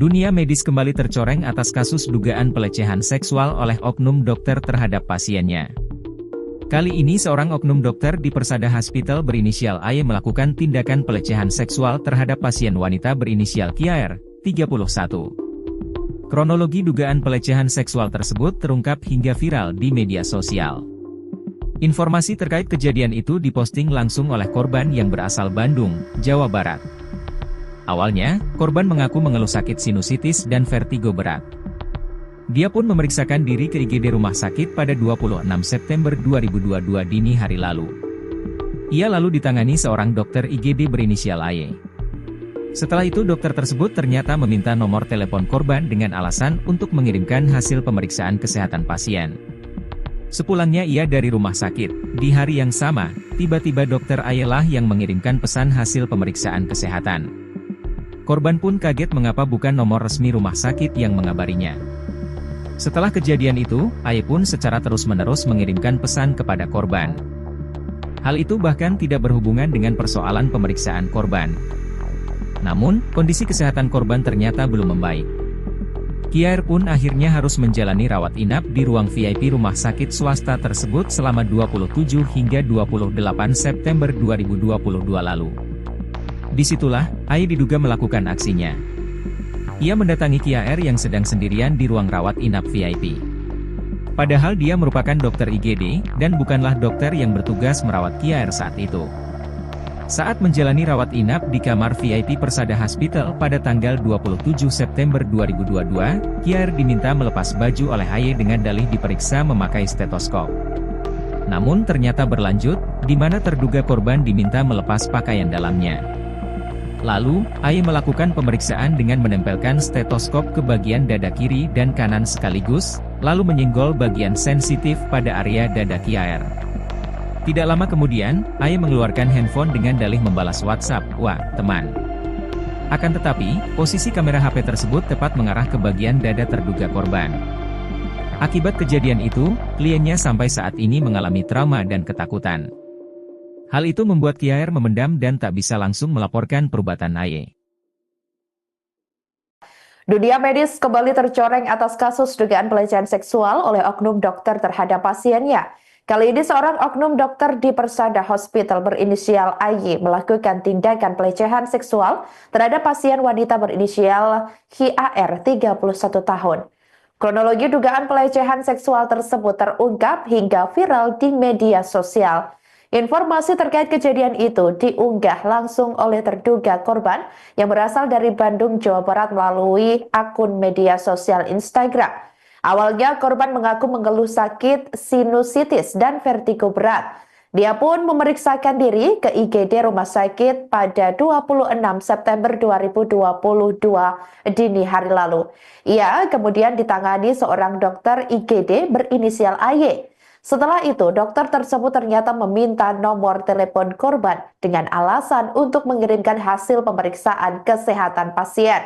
Dunia medis kembali tercoreng atas kasus dugaan pelecehan seksual oleh oknum dokter terhadap pasiennya. Kali ini seorang oknum dokter di Persada Hospital berinisial AY melakukan tindakan pelecehan seksual terhadap pasien wanita berinisial KR, 31. Kronologi dugaan pelecehan seksual tersebut terungkap hingga viral di media sosial. Informasi terkait kejadian itu diposting langsung oleh korban yang berasal Bandung, Jawa Barat. Awalnya, korban mengaku mengeluh sakit sinusitis dan vertigo berat. Dia pun memeriksakan diri ke IGD rumah sakit pada 26 September 2022 dini hari lalu. Ia lalu ditangani seorang dokter IGD berinisial AY. Setelah itu dokter tersebut ternyata meminta nomor telepon korban dengan alasan untuk mengirimkan hasil pemeriksaan kesehatan pasien. Sepulangnya ia dari rumah sakit, di hari yang sama, tiba-tiba dokter AY lah yang mengirimkan pesan hasil pemeriksaan kesehatan. Korban pun kaget mengapa bukan nomor resmi rumah sakit yang mengabarinya. Setelah kejadian itu, AY pun secara terus-menerus mengirimkan pesan kepada korban. Hal itu bahkan tidak berhubungan dengan persoalan pemeriksaan korban. Namun, kondisi kesehatan korban ternyata belum membaik. KR pun akhirnya harus menjalani rawat inap di ruang VIP rumah sakit swasta tersebut selama 27 hingga 28 September 2022 lalu. Disitulah, AY diduga melakukan aksinya. Ia mendatangi KR yang sedang sendirian di ruang rawat inap VIP. Padahal dia merupakan dokter IGD, dan bukanlah dokter yang bertugas merawat KR saat itu. Saat menjalani rawat inap di kamar VIP Persada Hospital pada tanggal 27 September 2022, KR diminta melepas baju oleh AY dengan dalih diperiksa memakai stetoskop. Namun ternyata berlanjut, di mana terduga korban diminta melepas pakaian dalamnya. Lalu, AY melakukan pemeriksaan dengan menempelkan stetoskop ke bagian dada kiri dan kanan sekaligus, lalu menyenggol bagian sensitif pada area dada KR. Tidak lama kemudian, AY mengeluarkan handphone dengan dalih membalas WhatsApp, "Wah, teman." Akan tetapi, posisi kamera HP tersebut tepat mengarah ke bagian dada terduga korban. Akibat kejadian itu, kliennya sampai saat ini mengalami trauma dan ketakutan. Hal itu membuat KR memendam dan tak bisa langsung melaporkan perbuatan AY. Dunia medis kembali tercoreng atas kasus dugaan pelecehan seksual oleh oknum dokter terhadap pasiennya. Kali ini seorang oknum dokter di Persada Hospital berinisial AY melakukan tindakan pelecehan seksual terhadap pasien wanita berinisial HIAR 31 tahun. Kronologi dugaan pelecehan seksual tersebut terungkap hingga viral di media sosial. Informasi terkait kejadian itu diunggah langsung oleh terduga korban yang berasal dari Bandung, Jawa Barat melalui akun media sosial Instagram. Awalnya korban mengaku mengeluh sakit sinusitis dan vertigo berat. Dia pun memeriksakan diri ke IGD rumah sakit pada 26 September 2022 dini hari lalu. Ia kemudian ditangani seorang dokter IGD berinisial AY. Setelah itu, dokter tersebut ternyata meminta nomor telepon korban dengan alasan untuk mengirimkan hasil pemeriksaan kesehatan pasien.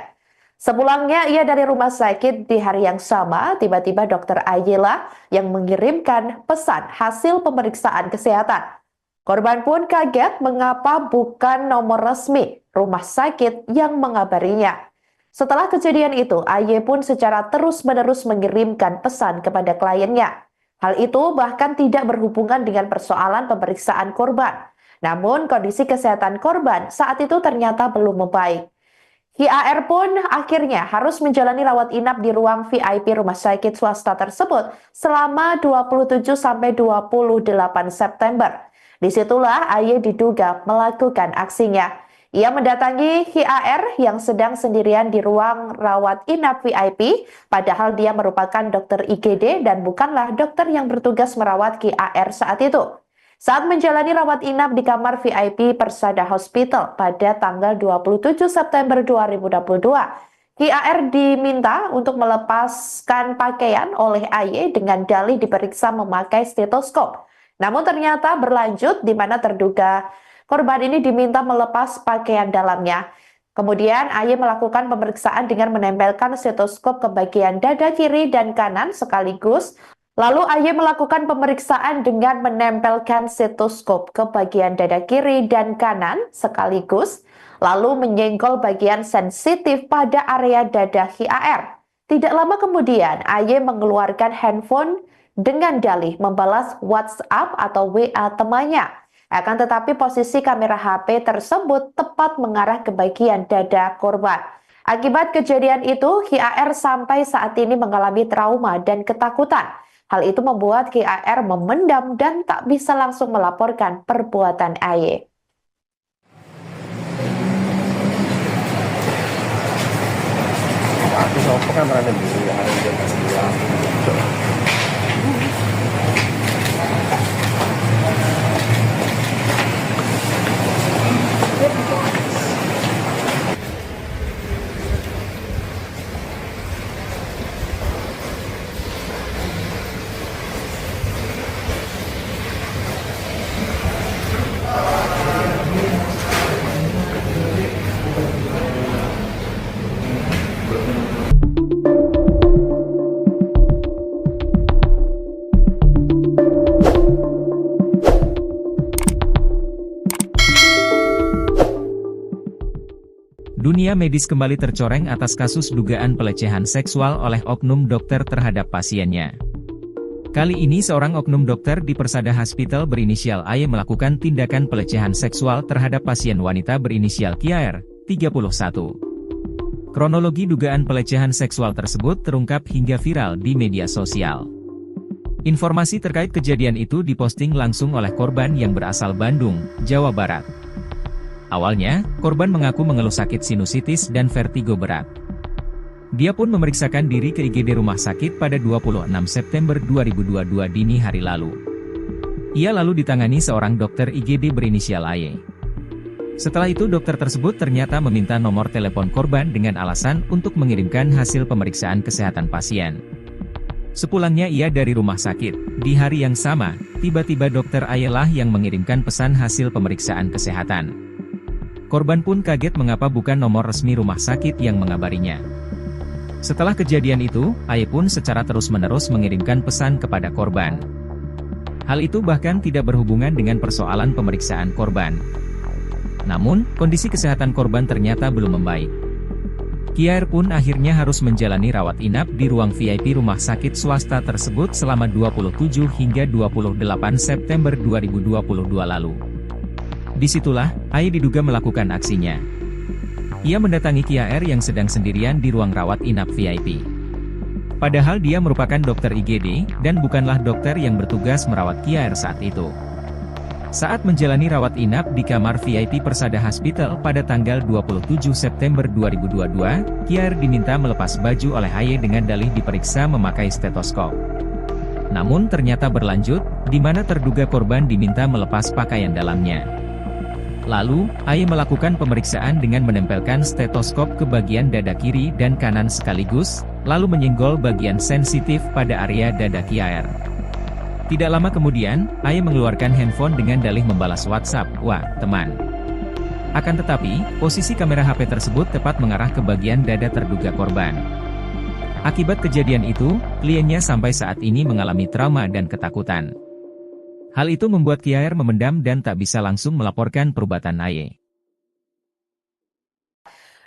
Sepulangnya ia dari rumah sakit di hari yang sama, tiba-tiba dokter Ayla yang mengirimkan pesan hasil pemeriksaan kesehatan. Korban pun kaget mengapa bukan nomor resmi rumah sakit yang mengabarinya. Setelah kejadian itu, AY pun secara terus-menerus mengirimkan pesan kepada kliennya. Hal itu bahkan tidak berhubungan dengan persoalan pemeriksaan korban. Namun kondisi kesehatan korban saat itu ternyata belum membaik. HIAR pun akhirnya harus menjalani rawat inap di ruang VIP rumah sakit swasta tersebut selama 27-28 September. Disitulah AY diduga melakukan aksinya. Ia mendatangi HIAR yang sedang sendirian di ruang rawat inap VIP, padahal dia merupakan dokter IGD dan bukanlah dokter yang bertugas merawat HIAR saat itu. Saat menjalani rawat inap di kamar VIP Persada Hospital pada tanggal 27 September 2022, HIAR diminta untuk melepaskan pakaian oleh AY dengan dalih diperiksa memakai stetoskop. Namun ternyata berlanjut di mana terduga korban ini diminta melepas pakaian dalamnya. Kemudian AY melakukan pemeriksaan dengan menempelkan stetoskop ke bagian dada kiri dan kanan sekaligus Lalu AY melakukan pemeriksaan dengan menempelkan stetoskop ke bagian dada kiri dan kanan sekaligus, lalu menyenggol bagian sensitif pada area dada HIAR. Tidak lama kemudian, AY mengeluarkan handphone dengan dalih membalas WhatsApp atau WA temannya. Akan tetapi posisi kamera HP tersebut tepat mengarah ke bagian dada korban. Akibat kejadian itu, HIAR sampai saat ini mengalami trauma dan ketakutan. Hal itu membuat HIAR memendam dan tak bisa langsung melaporkan perbuatan AY. Aku sama kan pernah dulu ya, ada yang kasih bilang. Dunia medis kembali tercoreng atas kasus dugaan pelecehan seksual oleh oknum dokter terhadap pasiennya. Kali ini seorang oknum dokter di Persada Hospital berinisial AY melakukan tindakan pelecehan seksual terhadap pasien wanita berinisial KIAR, 31. Kronologi dugaan pelecehan seksual tersebut terungkap hingga viral di media sosial. Informasi terkait kejadian itu diposting langsung oleh korban yang berasal Bandung, Jawa Barat. Awalnya, korban mengaku mengeluh sakit sinusitis dan vertigo berat. Dia pun memeriksakan diri ke IGD rumah sakit pada 26 September 2022 dini hari lalu. Ia lalu ditangani seorang dokter IGD berinisial AY. Setelah itu dokter tersebut ternyata meminta nomor telepon korban dengan alasan untuk mengirimkan hasil pemeriksaan kesehatan pasien. Sepulangnya ia dari rumah sakit, di hari yang sama, tiba-tiba dokter AY lah yang mengirimkan pesan hasil pemeriksaan kesehatan. Korban pun kaget mengapa bukan nomor resmi rumah sakit yang mengabarinya. Setelah kejadian itu, AY pun secara terus-menerus mengirimkan pesan kepada korban. Hal itu bahkan tidak berhubungan dengan persoalan pemeriksaan korban. Namun, kondisi kesehatan korban ternyata belum membaik. KIAR pun akhirnya harus menjalani rawat inap di ruang VIP rumah sakit swasta tersebut selama 27 hingga 28 September 2022 lalu. Disitulah, AY diduga melakukan aksinya. Ia mendatangi KIAR yang sedang sendirian di ruang rawat inap VIP. Padahal dia merupakan dokter IGD, dan bukanlah dokter yang bertugas merawat KIAR saat itu. Saat menjalani rawat inap di kamar VIP Persada Hospital pada tanggal 27 September 2022, KIAR diminta melepas baju oleh AY dengan dalih diperiksa memakai stetoskop. Namun ternyata berlanjut, di mana terduga korban diminta melepas pakaian dalamnya. Lalu, AY melakukan pemeriksaan dengan menempelkan stetoskop ke bagian dada kiri dan kanan sekaligus, lalu menyenggol bagian sensitif pada area dada KIAR. Tidak lama kemudian, AY mengeluarkan handphone dengan dalih membalas WhatsApp, "Wah, teman." Akan tetapi, posisi kamera HP tersebut tepat mengarah ke bagian dada terduga korban. Akibat kejadian itu, kliennya sampai saat ini mengalami trauma dan ketakutan. Hal itu membuat KIAR memendam dan tak bisa langsung melaporkan perbuatan AY.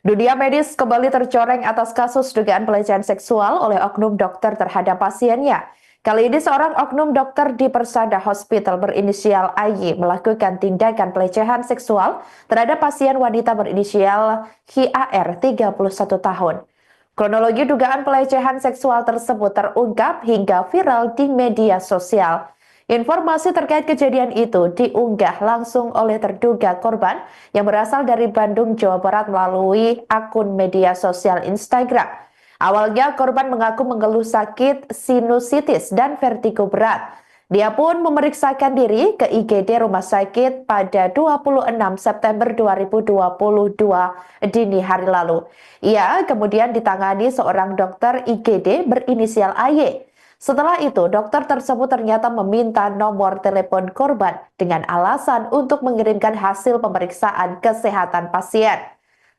Dunia medis kembali tercoreng atas kasus dugaan pelecehan seksual oleh oknum dokter terhadap pasiennya. Kali ini seorang oknum dokter di Persada Hospital berinisial AY melakukan tindakan pelecehan seksual terhadap pasien wanita berinisial HIAR 31 tahun. Kronologi dugaan pelecehan seksual tersebut terungkap hingga viral di media sosial. Informasi terkait kejadian itu diunggah langsung oleh terduga korban yang berasal dari Bandung, Jawa Barat melalui akun media sosial Instagram. Awalnya korban mengaku mengeluh sakit sinusitis dan vertigo berat. Dia pun memeriksakan diri ke IGD rumah sakit pada 26 September 2022 dini hari lalu. Ia kemudian ditangani seorang dokter IGD berinisial AY. Setelah itu, dokter tersebut ternyata meminta nomor telepon korban dengan alasan untuk mengirimkan hasil pemeriksaan kesehatan pasien.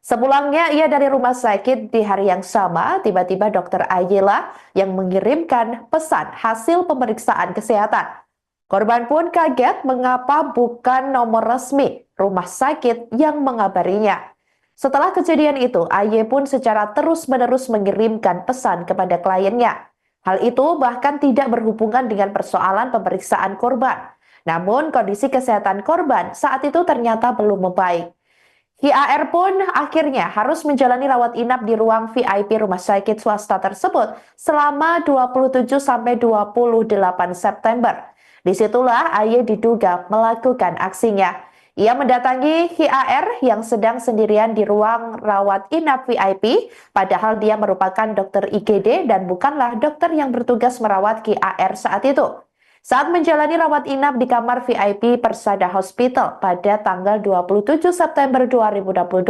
Sepulangnya ia dari rumah sakit di hari yang sama, tiba-tiba dokter Ayela yang mengirimkan pesan hasil pemeriksaan kesehatan. Korban pun kaget mengapa bukan nomor resmi rumah sakit yang mengabarinya. Setelah kejadian itu, AY pun secara terus-menerus mengirimkan pesan kepada kliennya. Hal itu bahkan tidak berhubungan dengan persoalan pemeriksaan korban. Namun kondisi kesehatan korban saat itu ternyata belum membaik. HIAR pun akhirnya harus menjalani rawat inap di ruang VIP rumah sakit swasta tersebut selama 27-28 September. Disitulah AY diduga melakukan aksinya. Ia mendatangi HIAR yang sedang sendirian di ruang rawat inap VIP, padahal dia merupakan dokter IGD dan bukanlah dokter yang bertugas merawat HIAR saat itu. Saat menjalani rawat inap di kamar VIP Persada Hospital pada tanggal 27 September 2022,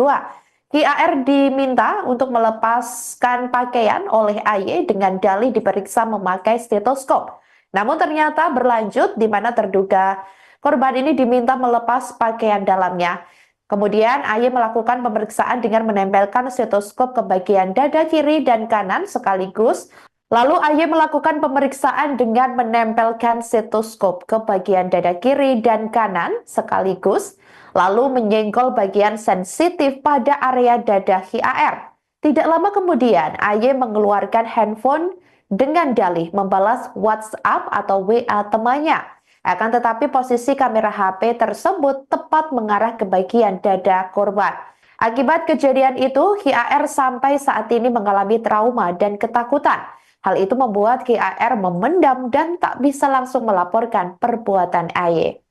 HIAR diminta untuk melepaskan pakaian oleh AY dengan dalih diperiksa memakai stetoskop. Namun ternyata berlanjut di mana terduga korban ini diminta melepas pakaian dalamnya. Kemudian AY melakukan pemeriksaan dengan menempelkan stetoskop ke bagian dada kiri dan kanan sekaligus. Lalu AY melakukan pemeriksaan dengan menempelkan stetoskop ke bagian dada kiri dan kanan sekaligus, lalu menyenggol bagian sensitif pada area dada HIAR. Tidak lama kemudian, AY mengeluarkan handphone dengan dalih membalas WhatsApp atau WA temannya. Akan tetapi posisi kamera HP tersebut tepat mengarah ke bagian dada korban. Akibat kejadian itu, HIAR sampai saat ini mengalami trauma dan ketakutan. Hal itu membuat HIAR memendam dan tak bisa langsung melaporkan perbuatan AY.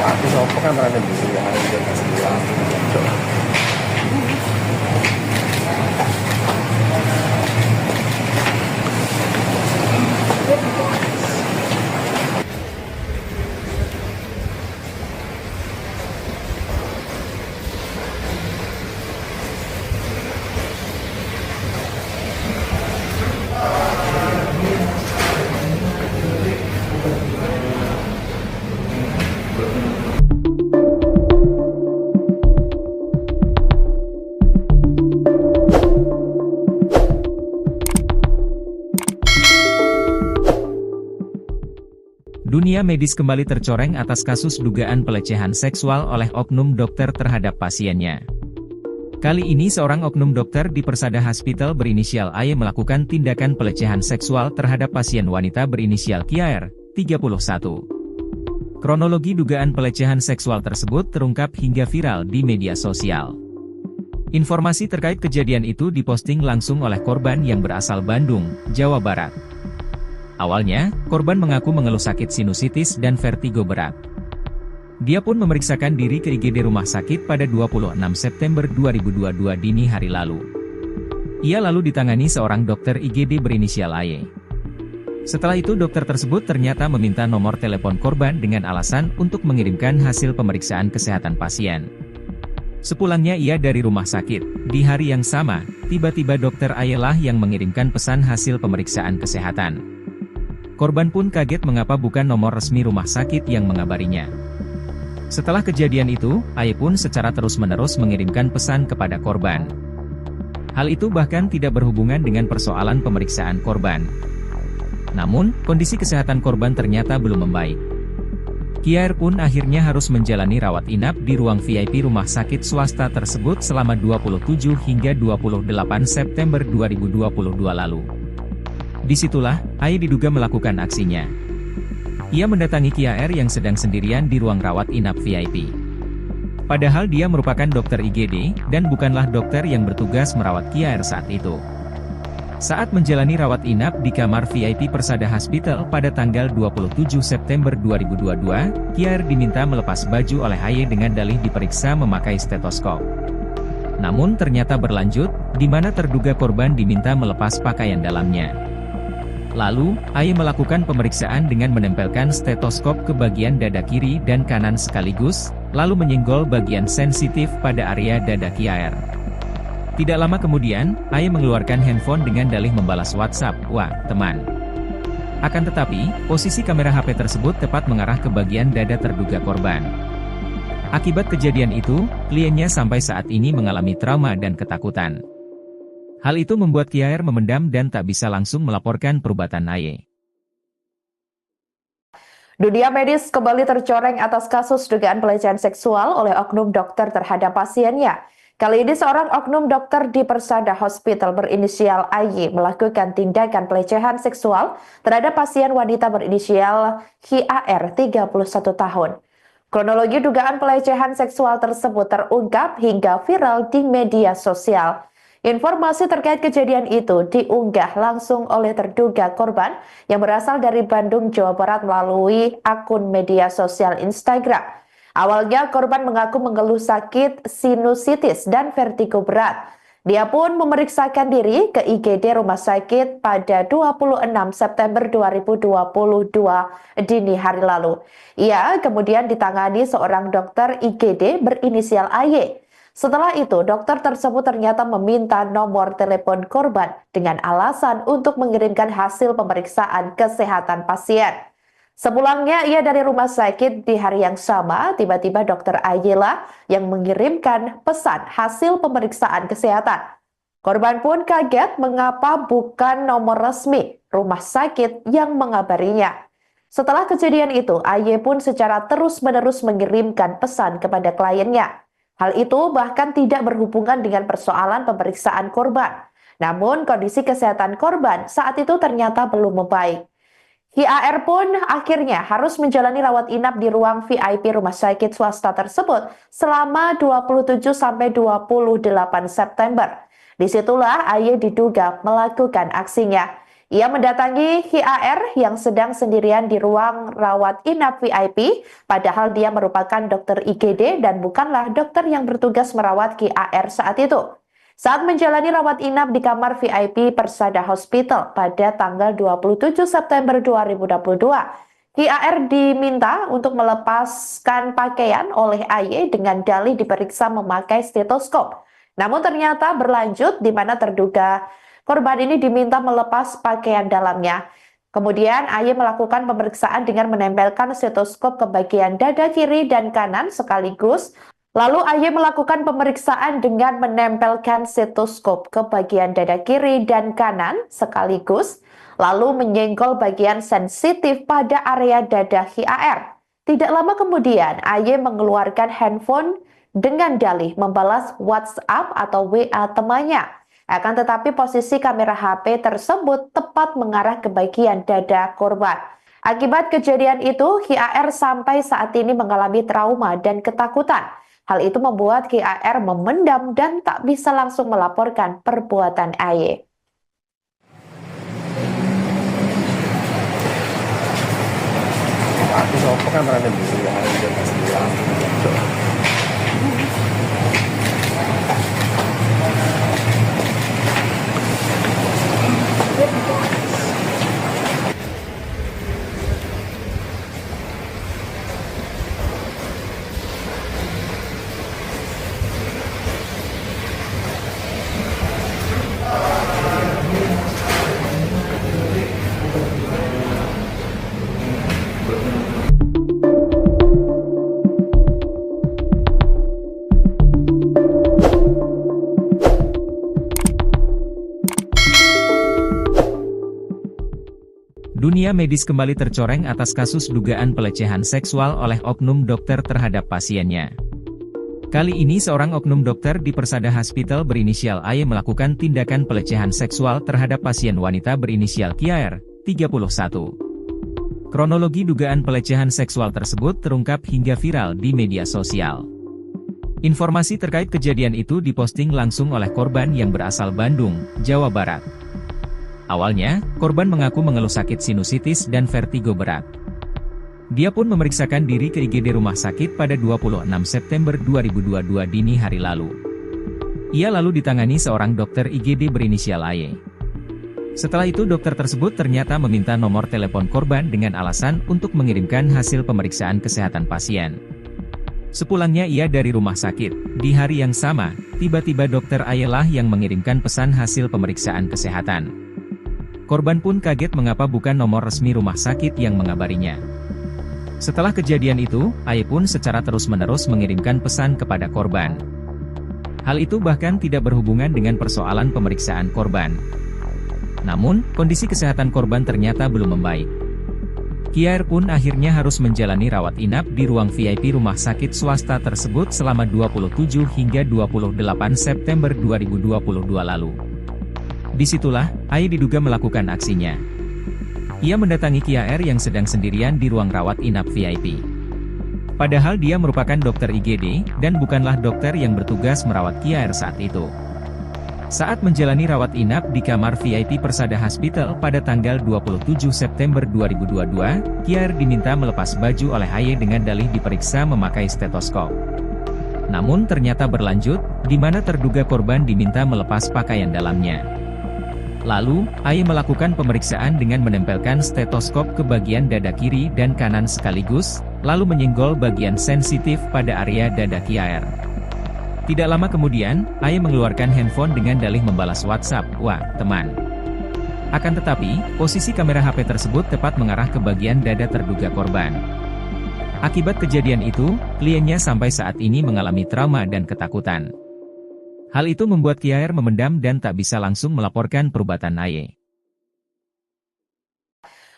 Aku sama kan pernah dulu yang hari jam 9. Dunia medis kembali tercoreng atas kasus dugaan pelecehan seksual oleh oknum dokter terhadap pasiennya. Kali ini seorang oknum dokter di Persada Hospital berinisial AY melakukan tindakan pelecehan seksual terhadap pasien wanita berinisial KIAR, 31. Kronologi dugaan pelecehan seksual tersebut terungkap hingga viral di media sosial. Informasi terkait kejadian itu diposting langsung oleh korban yang berasal Bandung, Jawa Barat. Awalnya, korban mengaku mengeluh sakit sinusitis dan vertigo berat. Dia pun memeriksakan diri ke IGD rumah sakit pada 26 September 2022 dini hari lalu. Ia lalu ditangani seorang dokter IGD berinisial AY. Setelah itu dokter tersebut ternyata meminta nomor telepon korban dengan alasan untuk mengirimkan hasil pemeriksaan kesehatan pasien. Sepulangnya ia dari rumah sakit, di hari yang sama, tiba-tiba dokter AY lah yang mengirimkan pesan hasil pemeriksaan kesehatan. Korban pun kaget mengapa bukan nomor resmi rumah sakit yang mengabarinya. Setelah kejadian itu, AY pun secara terus-menerus mengirimkan pesan kepada korban. Hal itu bahkan tidak berhubungan dengan persoalan pemeriksaan korban. Namun, kondisi kesehatan korban ternyata belum membaik. KIAR pun akhirnya harus menjalani rawat inap di ruang VIP rumah sakit swasta tersebut selama 27 hingga 28 September 2022 lalu. Disitulah, AY diduga melakukan aksinya. Ia mendatangi KIAR yang sedang sendirian di ruang rawat inap VIP. Padahal dia merupakan dokter IGD, dan bukanlah dokter yang bertugas merawat KIAR saat itu. Saat menjalani rawat inap di kamar VIP Persada Hospital pada tanggal 27 September 2022, KIAR diminta melepas baju oleh AY dengan dalih diperiksa memakai stetoskop. Namun ternyata berlanjut, di mana terduga korban diminta melepas pakaian dalamnya. Lalu, AY melakukan pemeriksaan dengan menempelkan stetoskop ke bagian dada kiri dan kanan sekaligus, lalu menyenggol bagian sensitif pada area dada KIAR. Tidak lama kemudian, AY mengeluarkan handphone dengan dalih membalas WhatsApp, "Wah, teman. Akan tetapi, posisi kamera HP tersebut tepat mengarah ke bagian dada terduga korban. Akibat kejadian itu, kliennya sampai saat ini mengalami trauma dan ketakutan. Hal itu membuat KIAR memendam dan tak bisa langsung melaporkan perbuatan AY. Dunia medis kembali tercoreng atas kasus dugaan pelecehan seksual oleh oknum dokter terhadap pasiennya. Kali ini seorang oknum dokter di Persada Hospital berinisial AY melakukan tindakan pelecehan seksual terhadap pasien wanita berinisial HIAR 31 tahun. Kronologi dugaan pelecehan seksual tersebut terungkap hingga viral di media sosial. Informasi terkait kejadian itu diunggah langsung oleh terduga korban yang berasal dari Bandung, Jawa Barat melalui akun media sosial Instagram. Awalnya korban mengaku mengeluh sakit sinusitis dan vertigo berat. Dia pun memeriksakan diri ke IGD Rumah Sakit pada 26 September 2022 dini hari lalu. Ia kemudian ditangani seorang dokter IGD berinisial AY. Setelah itu, dokter tersebut ternyata meminta nomor telepon korban dengan alasan untuk mengirimkan hasil pemeriksaan kesehatan pasien. Sepulangnya ia dari rumah sakit di hari yang sama, tiba-tiba dokter Ayla yang mengirimkan pesan hasil pemeriksaan kesehatan. Korban pun kaget mengapa bukan nomor resmi rumah sakit yang mengabarinya. Setelah kejadian itu, AY pun secara terus-menerus mengirimkan pesan kepada kliennya. Hal itu bahkan tidak berhubungan dengan persoalan pemeriksaan korban. Namun kondisi kesehatan korban saat itu ternyata belum membaik. HIAR pun akhirnya harus menjalani rawat inap di ruang VIP rumah sakit swasta tersebut selama 27-28 September. Disitulah AY diduga melakukan aksinya. Ia mendatangi HIAR yang sedang sendirian di ruang rawat inap VIP, padahal dia merupakan dokter IGD dan bukanlah dokter yang bertugas merawat HIAR saat itu. Saat menjalani rawat inap di kamar VIP Persada Hospital pada tanggal 27 September 2022, HIAR diminta untuk melepaskan pakaian oleh AY dengan dalih diperiksa memakai stetoskop. Namun ternyata berlanjut di mana terduga korban ini diminta melepas pakaian dalamnya. Kemudian AY melakukan pemeriksaan dengan menempelkan stetoskop ke bagian dada kiri dan kanan sekaligus. Lalu AY melakukan pemeriksaan dengan menempelkan stetoskop ke bagian dada kiri dan kanan sekaligus. Lalu menyenggol bagian sensitif pada area dada HIAR. Tidak lama kemudian AY mengeluarkan handphone dengan dalih membalas WhatsApp atau WA temannya. Akan tetapi posisi kamera HP tersebut tepat mengarah ke bagian dada korban. Akibat kejadian itu, HIAR sampai saat ini mengalami trauma dan ketakutan. Hal itu membuat HIAR memendam dan tak bisa langsung melaporkan perbuatan AY. Aku sama kan pernah dulu ya, hari udah kasih bilang. Dunia medis kembali tercoreng atas kasus dugaan pelecehan seksual oleh oknum dokter terhadap pasiennya. Kali ini seorang oknum dokter di Persada Hospital berinisial AY melakukan tindakan pelecehan seksual terhadap pasien wanita berinisial KIAR, 31. Kronologi dugaan pelecehan seksual tersebut terungkap hingga viral di media sosial. Informasi terkait kejadian itu diposting langsung oleh korban yang berasal Bandung, Jawa Barat. Awalnya, korban mengaku mengeluh sakit sinusitis dan vertigo berat. Dia pun memeriksakan diri ke IGD Rumah Sakit pada 26 September 2022 dini hari lalu. Ia lalu ditangani seorang dokter IGD berinisial AY. Setelah itu dokter tersebut ternyata meminta nomor telepon korban dengan alasan untuk mengirimkan hasil pemeriksaan kesehatan pasien. Sepulangnya ia dari rumah sakit, di hari yang sama, tiba-tiba dokter AY lah yang mengirimkan pesan hasil pemeriksaan kesehatan. Korban pun kaget mengapa bukan nomor resmi rumah sakit yang mengabarinya. Setelah kejadian itu, AY pun secara terus-menerus mengirimkan pesan kepada korban. Hal itu bahkan tidak berhubungan dengan persoalan pemeriksaan korban. Namun, kondisi kesehatan korban ternyata belum membaik. KIAR pun akhirnya harus menjalani rawat inap di ruang VIP rumah sakit swasta tersebut selama 27 hingga 28 September 2022 lalu. Disitulah, AY diduga melakukan aksinya. Ia mendatangi KIAR yang sedang sendirian di ruang rawat inap VIP. Padahal dia merupakan dokter IGD, dan bukanlah dokter yang bertugas merawat KIAR saat itu. Saat menjalani rawat inap di kamar VIP Persada Hospital pada tanggal 27 September 2022, KIAR diminta melepas baju oleh AY dengan dalih diperiksa memakai stetoskop. Namun ternyata berlanjut, di mana terduga korban diminta melepas pakaian dalamnya. Lalu, AY melakukan pemeriksaan dengan menempelkan stetoskop ke bagian dada kiri dan kanan sekaligus, lalu menyenggol bagian sensitif pada area dada KIAR. Tidak lama kemudian, AY mengeluarkan handphone dengan dalih membalas WhatsApp, "Wah, teman." Akan tetapi, posisi kamera HP tersebut tepat mengarah ke bagian dada terduga korban. Akibat kejadian itu, kliennya sampai saat ini mengalami trauma dan ketakutan. Hal itu membuat KIAR memendam dan tak bisa langsung melaporkan perbuatan AY.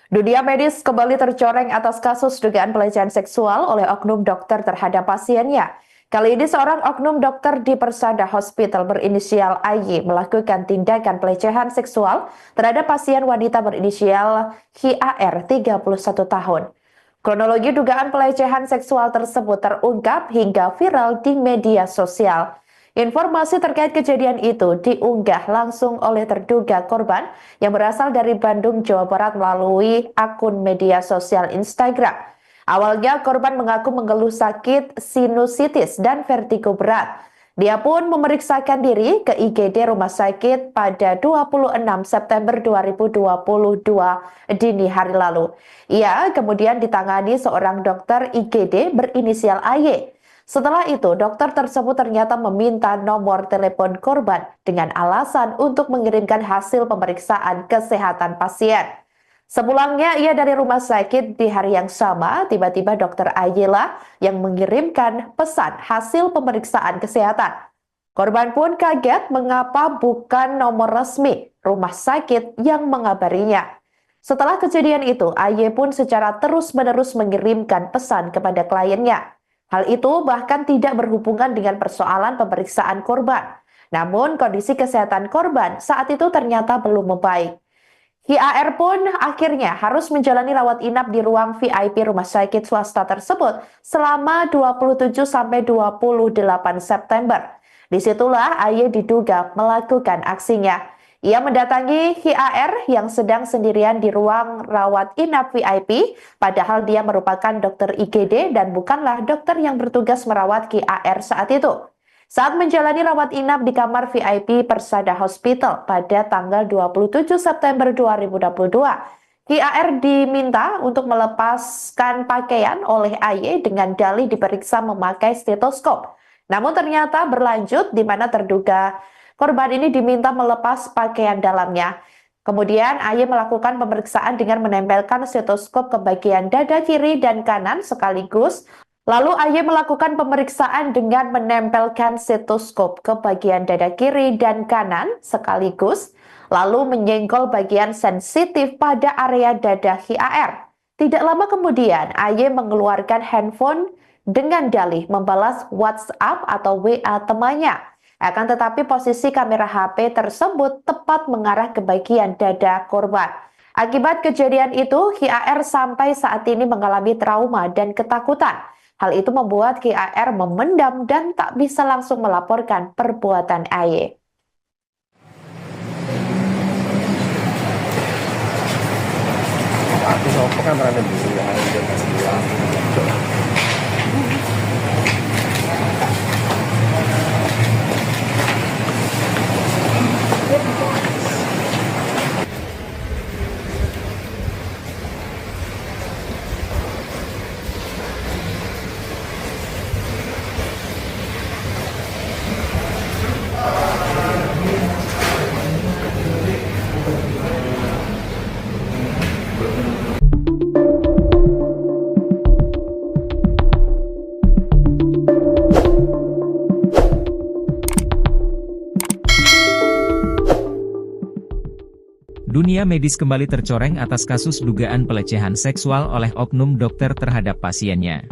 Dunia medis kembali tercoreng atas kasus dugaan pelecehan seksual oleh oknum dokter terhadap pasiennya. Kali ini seorang oknum dokter di Persada Hospital berinisial AY melakukan tindakan pelecehan seksual terhadap pasien wanita berinisial HIAR 31 tahun. Kronologi dugaan pelecehan seksual tersebut terungkap hingga viral di media sosial. Informasi terkait kejadian itu diunggah langsung oleh terduga korban yang berasal dari Bandung, Jawa Barat melalui akun media sosial Instagram. Awalnya korban mengaku mengeluh sakit sinusitis dan vertigo berat. Dia pun memeriksakan diri ke IGD Rumah Sakit pada 26 September 2022 dini hari lalu. Ia kemudian ditangani seorang dokter IGD berinisial AY. Setelah itu, dokter tersebut ternyata meminta nomor telepon korban dengan alasan untuk mengirimkan hasil pemeriksaan kesehatan pasien. Sepulangnya ia dari rumah sakit di hari yang sama, tiba-tiba dokter AY lah yang mengirimkan pesan hasil pemeriksaan kesehatan. Korban pun kaget mengapa bukan nomor resmi rumah sakit yang mengabarinya. Setelah kejadian itu, AY pun secara terus-menerus mengirimkan pesan kepada kliennya. Hal itu bahkan tidak berhubungan dengan persoalan pemeriksaan korban. Namun kondisi kesehatan korban saat itu ternyata belum membaik. HIAR pun akhirnya harus menjalani rawat inap di ruang VIP rumah sakit swasta tersebut selama 27-28 September. Disitulah AY diduga melakukan aksinya. Ia mendatangi HIAR yang sedang sendirian di ruang rawat inap VIP, padahal dia merupakan dokter IGD dan bukanlah dokter yang bertugas merawat HIAR saat itu. Saat menjalani rawat inap di kamar VIP Persada Hospital pada tanggal 27 September 2022, HIAR diminta untuk melepaskan pakaian oleh AY dengan dalih diperiksa memakai stetoskop. Namun ternyata berlanjut di mana terduga korban ini diminta melepas pakaian dalamnya. Kemudian AY melakukan pemeriksaan dengan menempelkan stetoskop ke bagian dada kiri dan kanan sekaligus. Lalu AY melakukan pemeriksaan dengan menempelkan stetoskop ke bagian dada kiri dan kanan sekaligus. Lalu menyenggol bagian sensitif pada area dada HIAR. Tidak lama kemudian AY mengeluarkan handphone dengan dalih membalas WhatsApp atau WA temannya. Akan tetapi posisi kamera HP tersebut tepat mengarah ke bagian dada korban. Akibat kejadian itu, HIAR sampai saat ini mengalami trauma dan ketakutan. Hal itu membuat HIAR memendam dan tak bisa langsung melaporkan perbuatan AY. Aku sama kan berada dulu ya, hari udah kasih bilang. Dunia medis kembali tercoreng atas kasus dugaan pelecehan seksual oleh oknum dokter terhadap pasiennya.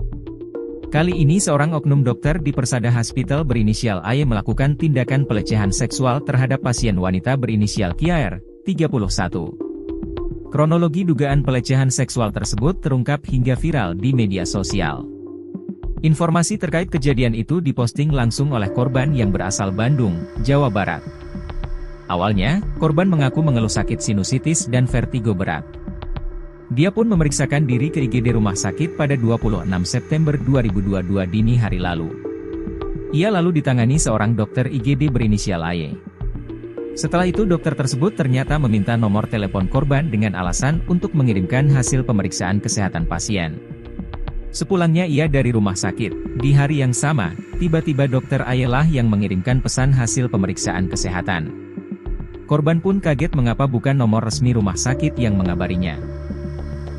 Kali ini seorang oknum dokter di Persada Hospital berinisial AY melakukan tindakan pelecehan seksual terhadap pasien wanita berinisial KR, 31. Kronologi dugaan pelecehan seksual tersebut terungkap hingga viral di media sosial. Informasi terkait kejadian itu diposting langsung oleh korban yang berasal Bandung, Jawa Barat. Awalnya, korban mengaku mengeluh sakit sinusitis dan vertigo berat. Dia pun memeriksakan diri ke IGD rumah sakit pada 26 September 2022 dini hari lalu. Ia lalu ditangani seorang dokter IGD berinisial AY. Setelah itu dokter tersebut ternyata meminta nomor telepon korban dengan alasan untuk mengirimkan hasil pemeriksaan kesehatan pasien. Sepulangnya ia dari rumah sakit, di hari yang sama, tiba-tiba dokter AY lah yang mengirimkan pesan hasil pemeriksaan kesehatan. Korban pun kaget mengapa bukan nomor resmi rumah sakit yang mengabarinya.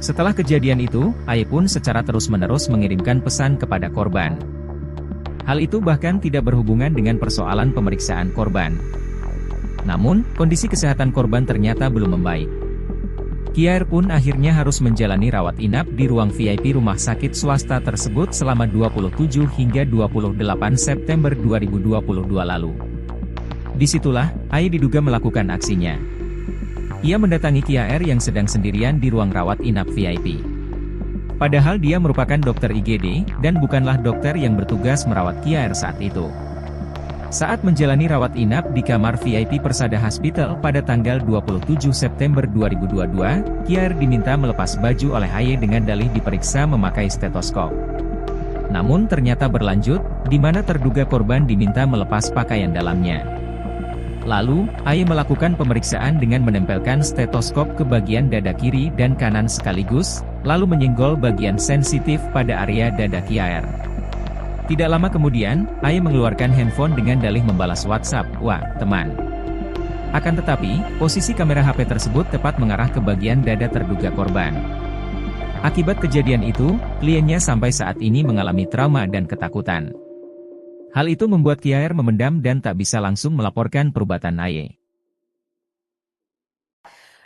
Setelah kejadian itu, AY pun secara terus-menerus mengirimkan pesan kepada korban. Hal itu bahkan tidak berhubungan dengan persoalan pemeriksaan korban. Namun, kondisi kesehatan korban ternyata belum membaik. KR pun akhirnya harus menjalani rawat inap di ruang VIP rumah sakit swasta tersebut selama 27 hingga 28 September 2022 lalu. Disitulah, AY diduga melakukan aksinya. Ia mendatangi KR yang sedang sendirian di ruang rawat inap VIP. Padahal dia merupakan dokter IGD, dan bukanlah dokter yang bertugas merawat KR saat itu. Saat menjalani rawat inap di kamar VIP Persada Hospital pada tanggal 27 September 2022, KR diminta melepas baju oleh AY dengan dalih diperiksa memakai stetoskop. Namun ternyata berlanjut, di mana terduga korban diminta melepas pakaian dalamnya. Lalu, AY melakukan pemeriksaan dengan menempelkan stetoskop ke bagian dada kiri dan kanan sekaligus, lalu menyenggol bagian sensitif pada area dada KR. Tidak lama kemudian, AY mengeluarkan handphone dengan dalih membalas WhatsApp, "Wah, teman." Akan tetapi, posisi kamera HP tersebut tepat mengarah ke bagian dada terduga korban. Akibat kejadian itu, kliennya sampai saat ini mengalami trauma dan ketakutan. Hal itu membuat KR memendam dan tak bisa langsung melaporkan perbuatan AY.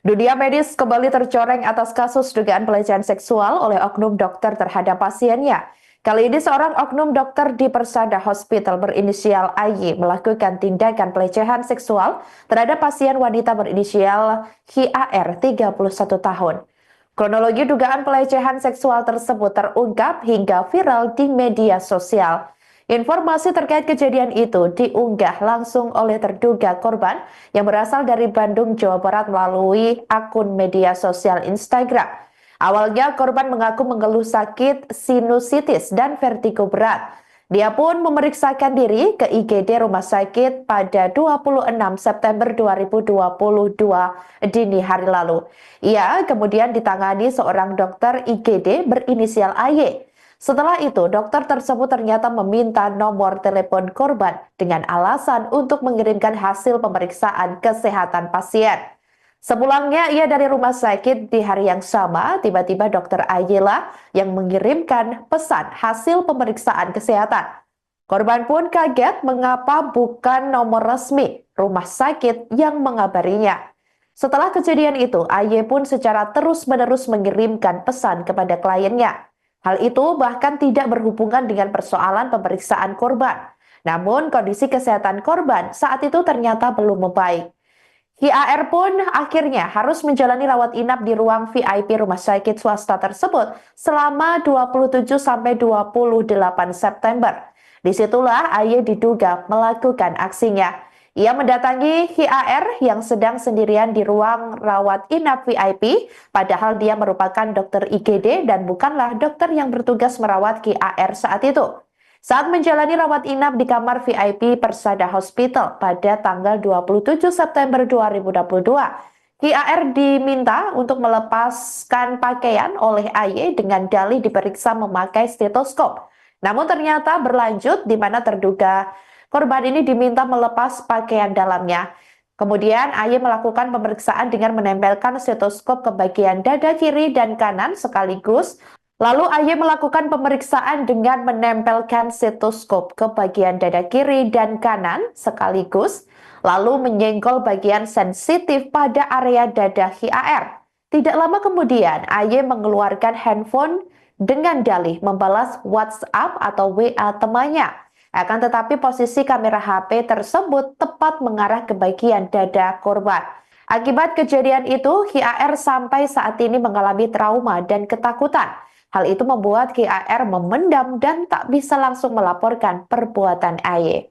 Dunia medis kembali tercoreng atas kasus dugaan pelecehan seksual oleh oknum dokter terhadap pasiennya. Kali ini seorang oknum dokter di Persada Hospital berinisial AY melakukan tindakan pelecehan seksual terhadap pasien wanita berinisial HIAR 31 tahun. Kronologi dugaan pelecehan seksual tersebut terungkap hingga viral di media sosial. Informasi terkait kejadian itu diunggah langsung oleh terduga korban yang berasal dari Bandung, Jawa Barat melalui akun media sosial Instagram. Awalnya korban mengaku mengeluh sakit sinusitis dan vertigo berat. Dia pun memeriksakan diri ke IGD rumah sakit pada 26 September 2022 dini hari lalu. Ia kemudian ditangani seorang dokter IGD berinisial AY. Setelah itu, dokter tersebut ternyata meminta nomor telepon korban dengan alasan untuk mengirimkan hasil pemeriksaan kesehatan pasien. Sepulangnya ia dari rumah sakit di hari yang sama, tiba-tiba dokter Ayla yang mengirimkan pesan hasil pemeriksaan kesehatan. Korban pun kaget mengapa bukan nomor resmi rumah sakit yang mengabarinya. Setelah kejadian itu, AY pun secara terus-menerus mengirimkan pesan kepada kliennya. Hal itu bahkan tidak berhubungan dengan persoalan pemeriksaan korban. Namun kondisi kesehatan korban saat itu ternyata belum membaik. HIAR pun akhirnya harus menjalani rawat inap di ruang VIP rumah sakit swasta tersebut selama 27-28 September. Disitulah AY diduga melakukan aksinya. Ia mendatangi HIAR yang sedang sendirian di ruang rawat inap VIP, padahal dia merupakan dokter IGD dan bukanlah dokter yang bertugas merawat HIAR saat itu. Saat menjalani rawat inap di kamar VIP Persada Hospital pada tanggal 27 September 2022, HIAR diminta untuk melepaskan pakaian oleh AY dengan dalih diperiksa memakai stetoskop. Namun ternyata berlanjut di mana terduga korban ini diminta melepas pakaian dalamnya. Kemudian AY melakukan pemeriksaan dengan menempelkan stetoskop ke bagian dada kiri dan kanan sekaligus. Lalu AY melakukan pemeriksaan dengan menempelkan stetoskop ke bagian dada kiri dan kanan sekaligus, lalu menyenggol bagian sensitif pada area dada HIAR. Tidak lama kemudian, AY mengeluarkan handphone dengan dalih membalas WhatsApp atau WA temannya. Akan tetapi posisi kamera HP tersebut tepat mengarah ke bagian dada korban. Akibat kejadian itu, HIAR sampai saat ini mengalami trauma dan ketakutan. Hal itu membuat HIAR memendam dan tak bisa langsung melaporkan perbuatan AY.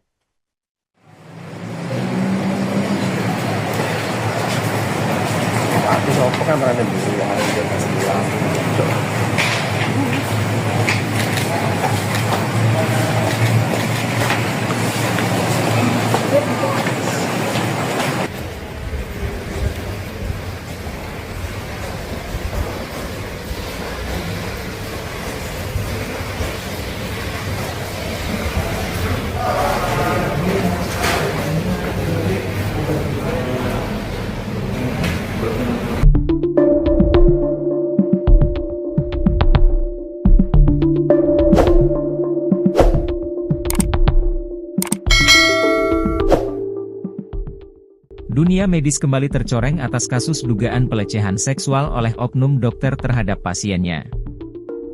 Aku sopo kan pernah dulu yang ada di kasih bilang. Dunia medis kembali tercoreng atas kasus dugaan pelecehan seksual oleh oknum dokter terhadap pasiennya.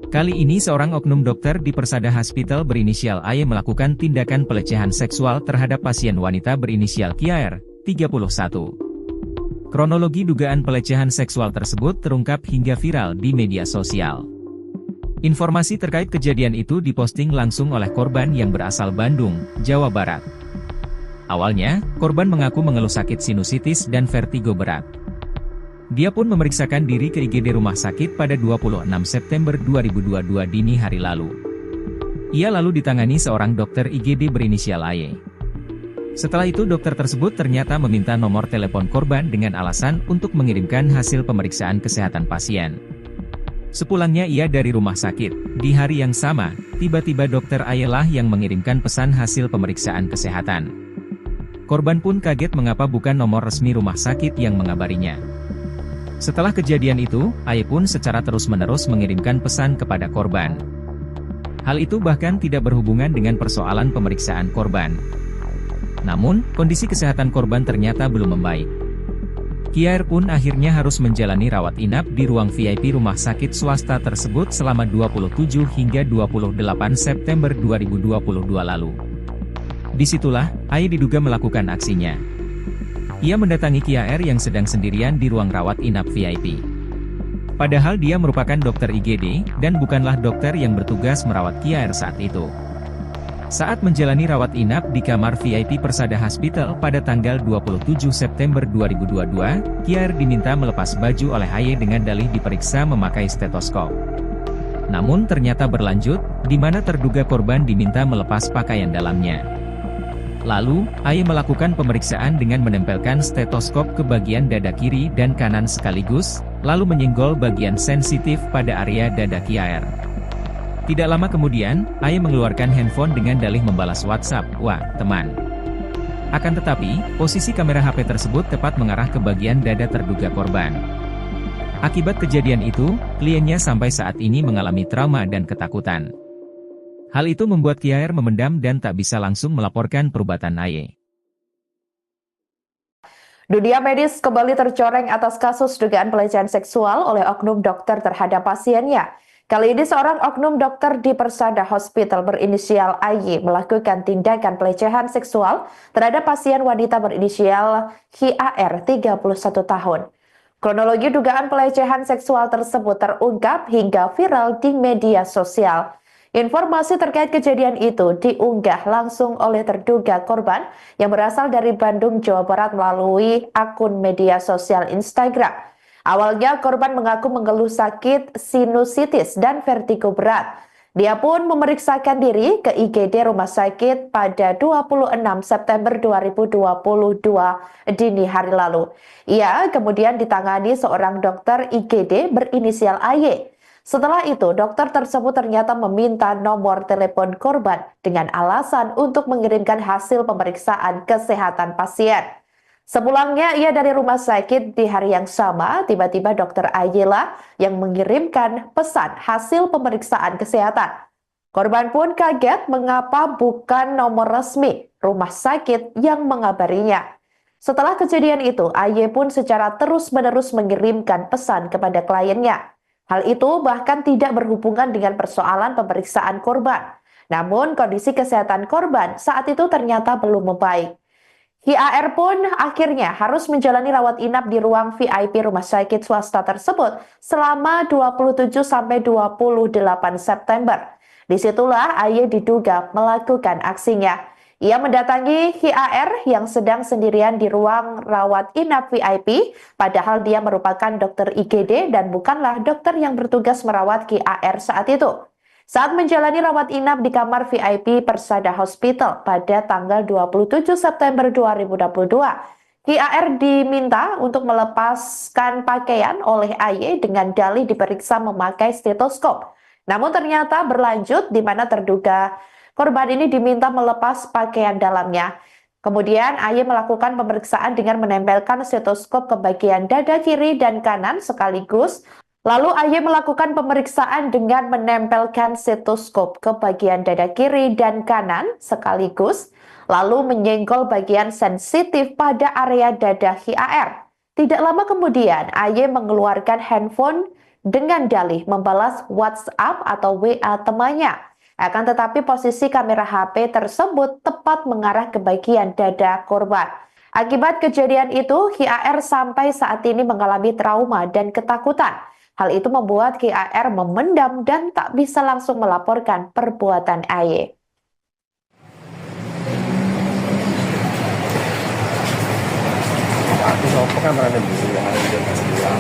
Kali ini seorang oknum dokter di Persada Hospital berinisial AY melakukan tindakan pelecehan seksual terhadap pasien wanita berinisial KIAR, 31. Kronologi dugaan pelecehan seksual tersebut terungkap hingga viral di media sosial. Informasi terkait kejadian itu diposting langsung oleh korban yang berasal Bandung, Jawa Barat. Awalnya, korban mengaku mengeluh sakit sinusitis dan vertigo berat. Dia pun memeriksakan diri ke IGD rumah sakit pada 26 September 2022 dini hari lalu. Ia lalu ditangani seorang dokter IGD berinisial AY. Setelah itu dokter tersebut ternyata meminta nomor telepon korban dengan alasan untuk mengirimkan hasil pemeriksaan kesehatan pasien. Sepulangnya ia dari rumah sakit, di hari yang sama, tiba-tiba dokter AY lah yang mengirimkan pesan hasil pemeriksaan kesehatan. Korban pun kaget mengapa bukan nomor resmi rumah sakit yang mengabarinya. Setelah kejadian itu, AY pun secara terus-menerus mengirimkan pesan kepada korban. Hal itu bahkan tidak berhubungan dengan persoalan pemeriksaan korban. Namun, kondisi kesehatan korban ternyata belum membaik. KIAR pun akhirnya harus menjalani rawat inap di ruang VIP rumah sakit swasta tersebut selama 27 hingga 28 September 2022 lalu. Disitulah, AY diduga melakukan aksinya. Ia mendatangi KIAR yang sedang sendirian di ruang rawat inap VIP. Padahal dia merupakan dokter IGD, dan bukanlah dokter yang bertugas merawat KIAR saat itu. Saat menjalani rawat inap di kamar VIP Persada Hospital pada tanggal 27 September 2022, KIAR diminta melepas baju oleh AY dengan dalih diperiksa memakai stetoskop. Namun ternyata berlanjut, di mana terduga korban diminta melepas pakaian dalamnya. Lalu, AY melakukan pemeriksaan dengan menempelkan stetoskop ke bagian dada kiri dan kanan sekaligus, lalu menyenggol bagian sensitif pada area dada KIAR. Tidak lama kemudian, AY mengeluarkan handphone dengan dalih membalas WhatsApp, "Wah, teman." Akan tetapi, posisi kamera HP tersebut tepat mengarah ke bagian dada terduga korban. Akibat kejadian itu, kliennya sampai saat ini mengalami trauma dan ketakutan. Hal itu membuat KIAR memendam dan tak bisa langsung melaporkan perbuatan AY. Dunia medis kembali tercoreng atas kasus dugaan pelecehan seksual oleh oknum dokter terhadap pasiennya. Kali ini seorang oknum dokter di Persada Hospital berinisial AY melakukan tindakan pelecehan seksual terhadap pasien wanita berinisial HIAR 31 tahun. Kronologi dugaan pelecehan seksual tersebut terungkap hingga viral di media sosial. Informasi terkait kejadian itu diunggah langsung oleh terduga korban yang berasal dari Bandung, Jawa Barat melalui akun media sosial Instagram. Awalnya korban mengaku mengeluh sakit sinusitis dan vertigo berat. Dia pun memeriksakan diri ke IGD rumah sakit pada 26 September 2022 dini hari lalu. Ia kemudian ditangani seorang dokter IGD berinisial AY. Setelah itu, dokter tersebut ternyata meminta nomor telepon korban dengan alasan untuk mengirimkan hasil pemeriksaan kesehatan pasien. Sepulangnya ia dari rumah sakit di hari yang sama, tiba-tiba dokter Ayela yang mengirimkan pesan hasil pemeriksaan kesehatan. Korban pun kaget mengapa bukan nomor resmi rumah sakit yang mengabarinya. Setelah kejadian itu, AY pun secara terus-menerus mengirimkan pesan kepada kliennya. Hal itu bahkan tidak berhubungan dengan persoalan pemeriksaan korban. Namun kondisi kesehatan korban saat itu ternyata belum membaik. HIAR pun akhirnya harus menjalani rawat inap di ruang VIP rumah sakit swasta tersebut selama 27-28 September. Disitulah AY diduga melakukan aksinya. Ia mendatangi HIAR yang sedang sendirian di ruang rawat inap VIP, padahal dia merupakan dokter IGD dan bukanlah dokter yang bertugas merawat HIAR saat itu. Saat menjalani rawat inap di kamar VIP Persada Hospital pada tanggal 27 September 2022, HIAR diminta untuk melepaskan pakaian oleh AY dengan dalih diperiksa memakai stetoskop. Namun ternyata berlanjut di mana terduga korban ini diminta melepas pakaian dalamnya. Kemudian AY melakukan pemeriksaan dengan menempelkan stetoskop ke bagian dada kiri dan kanan sekaligus. Lalu AY melakukan pemeriksaan dengan menempelkan stetoskop ke bagian dada kiri dan kanan sekaligus, lalu menyenggol bagian sensitif pada area dada HIAR. Tidak lama kemudian, AY mengeluarkan handphone dengan dalih membalas WhatsApp atau WA temannya. Akan tetapi posisi kamera HP tersebut tepat mengarah ke bagian dada korban. Akibat kejadian itu, HIAR sampai saat ini mengalami trauma dan ketakutan. Hal itu membuat HIAR memendam dan tak bisa langsung melaporkan perbuatan AY. Aku sama kan pernah dulu yang ada di Jogja sebelah.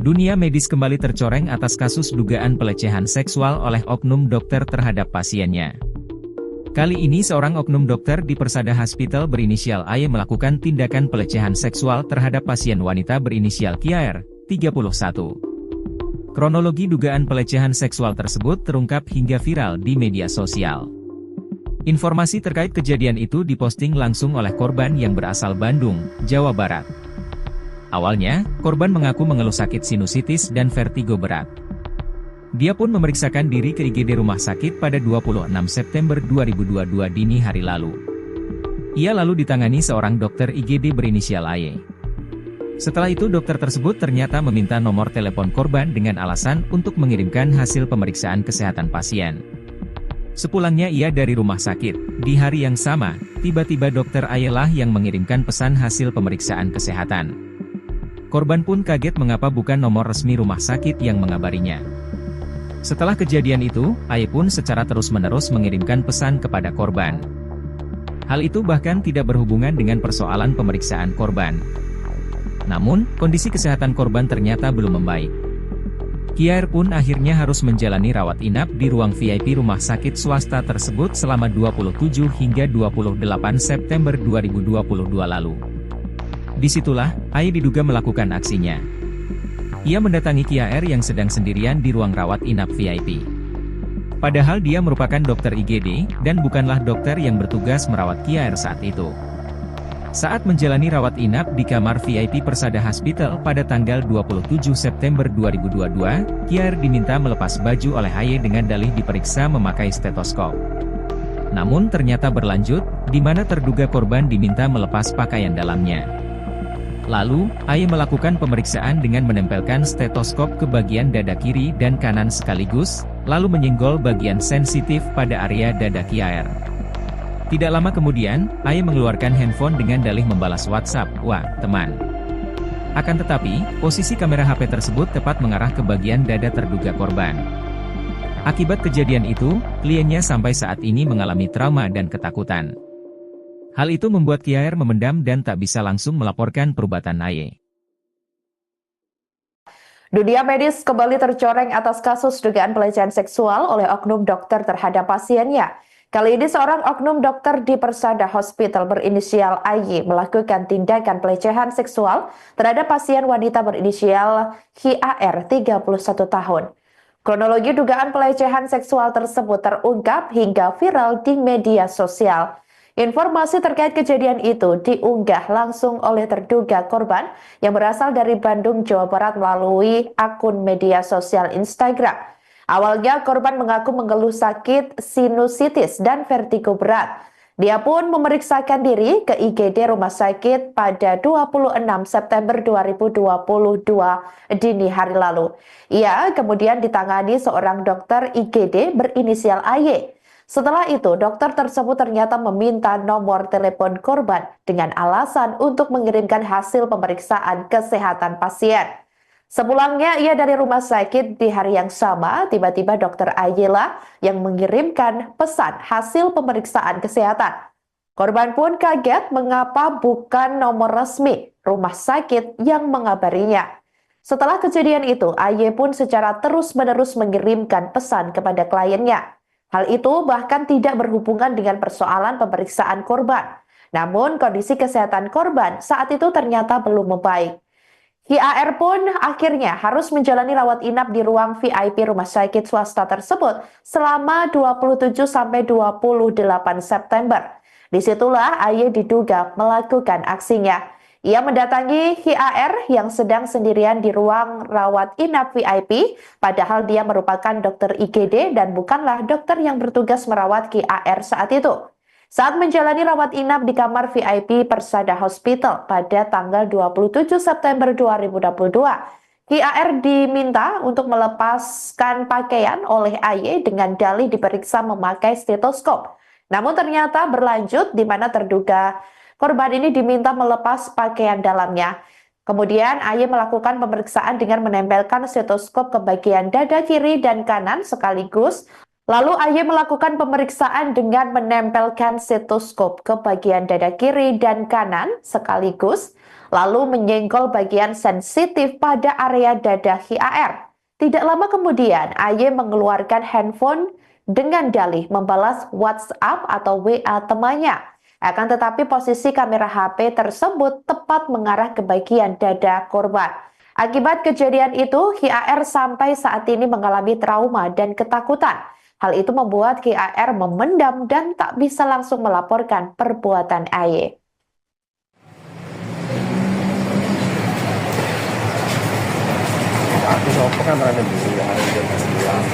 Dunia medis kembali tercoreng atas kasus dugaan pelecehan seksual oleh oknum dokter terhadap pasiennya. Kali ini seorang oknum dokter di Persada Hospital berinisial AY melakukan tindakan pelecehan seksual terhadap pasien wanita berinisial KIAR, 31. Kronologi dugaan pelecehan seksual tersebut terungkap hingga viral di media sosial. Informasi terkait kejadian itu diposting langsung oleh korban yang berasal Bandung, Jawa Barat. Awalnya, korban mengaku mengeluh sakit sinusitis dan vertigo berat. Dia pun memeriksakan diri ke IGD rumah sakit pada 26 September 2022 dini hari lalu. Ia lalu ditangani seorang dokter IGD berinisial AY. Setelah itu dokter tersebut ternyata meminta nomor telepon korban dengan alasan untuk mengirimkan hasil pemeriksaan kesehatan pasien. Sepulangnya ia dari rumah sakit, di hari yang sama, tiba-tiba dokter AY lah yang mengirimkan pesan hasil pemeriksaan kesehatan. Korban pun kaget mengapa bukan nomor resmi rumah sakit yang mengabarinya. Setelah kejadian itu, AY pun secara terus-menerus mengirimkan pesan kepada korban. Hal itu bahkan tidak berhubungan dengan persoalan pemeriksaan korban. Namun, kondisi kesehatan korban ternyata belum membaik. KIAR pun akhirnya harus menjalani rawat inap di ruang VIP rumah sakit swasta tersebut selama 27 hingga 28 September 2022 lalu. Disitulah, AY diduga melakukan aksinya. Ia mendatangi KIAR yang sedang sendirian di ruang rawat inap VIP. Padahal dia merupakan dokter IGD, dan bukanlah dokter yang bertugas merawat KIAR saat itu. Saat menjalani rawat inap di kamar VIP Persada Hospital pada tanggal 27 September 2022, KIAR diminta melepas baju oleh AY dengan dalih diperiksa memakai stetoskop. Namun ternyata berlanjut, di mana terduga korban diminta melepas pakaian dalamnya. Lalu, AY melakukan pemeriksaan dengan menempelkan stetoskop ke bagian dada kiri dan kanan sekaligus, lalu menyenggol bagian sensitif pada area dada KIAR. Tidak lama kemudian, AY mengeluarkan handphone dengan dalih membalas WhatsApp, "Wah, teman. Akan tetapi, posisi kamera HP tersebut tepat mengarah ke bagian dada terduga korban. Akibat kejadian itu, kliennya sampai saat ini mengalami trauma dan ketakutan. Hal itu membuat KIAR memendam dan tak bisa langsung melaporkan perbuatan AY. Dunia medis kembali tercoreng atas kasus dugaan pelecehan seksual oleh oknum dokter terhadap pasiennya. Kali ini seorang oknum dokter di Persada Hospital berinisial AY melakukan tindakan pelecehan seksual terhadap pasien wanita berinisial HIAR 31 tahun. Kronologi dugaan pelecehan seksual tersebut terungkap hingga viral di media sosial. Informasi terkait kejadian itu diunggah langsung oleh terduga korban yang berasal dari Bandung, Jawa Barat melalui akun media sosial Instagram. Awalnya korban mengaku mengeluh sakit sinusitis dan vertigo berat. Dia pun memeriksakan diri ke IGD Rumah Sakit pada 26 September 2022 dini hari lalu. Ia kemudian ditangani seorang dokter IGD berinisial AY. Setelah itu, dokter tersebut ternyata meminta nomor telepon korban dengan alasan untuk mengirimkan hasil pemeriksaan kesehatan pasien. Sepulangnya ia dari rumah sakit di hari yang sama, tiba-tiba dokter Ayla yang mengirimkan pesan hasil pemeriksaan kesehatan. Korban pun kaget mengapa bukan nomor resmi rumah sakit yang mengabarinya. Setelah kejadian itu, AY pun secara terus-menerus mengirimkan pesan kepada kliennya. Hal itu bahkan tidak berhubungan dengan persoalan pemeriksaan korban. Namun kondisi kesehatan korban saat itu ternyata belum membaik. HIAR pun akhirnya harus menjalani rawat inap di ruang VIP rumah sakit swasta tersebut selama 27-28 September. Disitulah AY diduga melakukan aksinya. Ia mendatangi HIAR yang sedang sendirian di ruang rawat inap VIP, padahal dia merupakan dokter IGD dan bukanlah dokter yang bertugas merawat HIAR saat itu. Saat menjalani rawat inap di kamar VIP Persada Hospital pada tanggal 27 September 2022, HIAR diminta untuk melepaskan pakaian oleh AY dengan dalih diperiksa memakai stetoskop. Namun ternyata berlanjut di mana terduga korban ini diminta melepas pakaian dalamnya. Kemudian AY melakukan pemeriksaan dengan menempelkan stetoskop ke bagian dada kiri dan kanan sekaligus. Lalu AY melakukan pemeriksaan dengan menempelkan stetoskop ke bagian dada kiri dan kanan sekaligus. Lalu menyenggol bagian sensitif pada area dada HIAR. Tidak lama kemudian AY mengeluarkan handphone dengan dalih membalas WhatsApp atau WA temannya. Akan tetapi posisi kamera HP tersebut tepat mengarah ke bagian dada korban. Akibat kejadian itu, HIAR sampai saat ini mengalami trauma dan ketakutan. Hal itu membuat HIAR memendam dan tak bisa langsung melaporkan perbuatan AY. Aku sama kan ada dulu yang ada di atas bilang.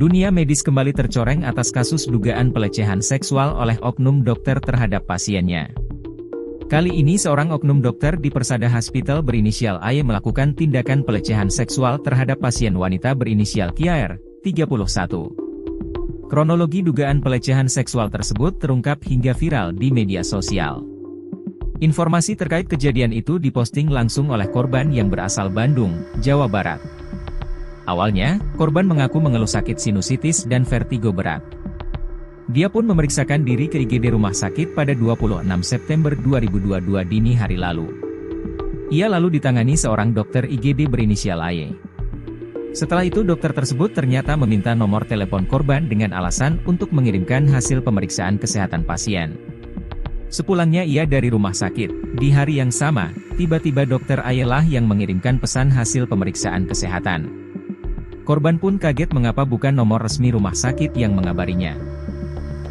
Dunia medis kembali tercoreng atas kasus dugaan pelecehan seksual oleh oknum dokter terhadap pasiennya. Kali ini seorang oknum dokter di Persada Hospital berinisial AY melakukan tindakan pelecehan seksual terhadap pasien wanita berinisial KIAR, 31. Kronologi dugaan pelecehan seksual tersebut terungkap hingga viral di media sosial. Informasi terkait kejadian itu diposting langsung oleh korban yang berasal Bandung, Jawa Barat. Awalnya, korban mengaku mengeluh sakit sinusitis dan vertigo berat. Dia pun memeriksakan diri ke IGD Rumah Sakit pada 26 September 2022 dini hari lalu. Ia lalu ditangani seorang dokter IGD berinisial AY. Setelah itu dokter tersebut ternyata meminta nomor telepon korban dengan alasan untuk mengirimkan hasil pemeriksaan kesehatan pasien. Sepulangnya ia dari rumah sakit, di hari yang sama, tiba-tiba dokter AY lah yang mengirimkan pesan hasil pemeriksaan kesehatan. Korban pun kaget mengapa bukan nomor resmi rumah sakit yang mengabarinya.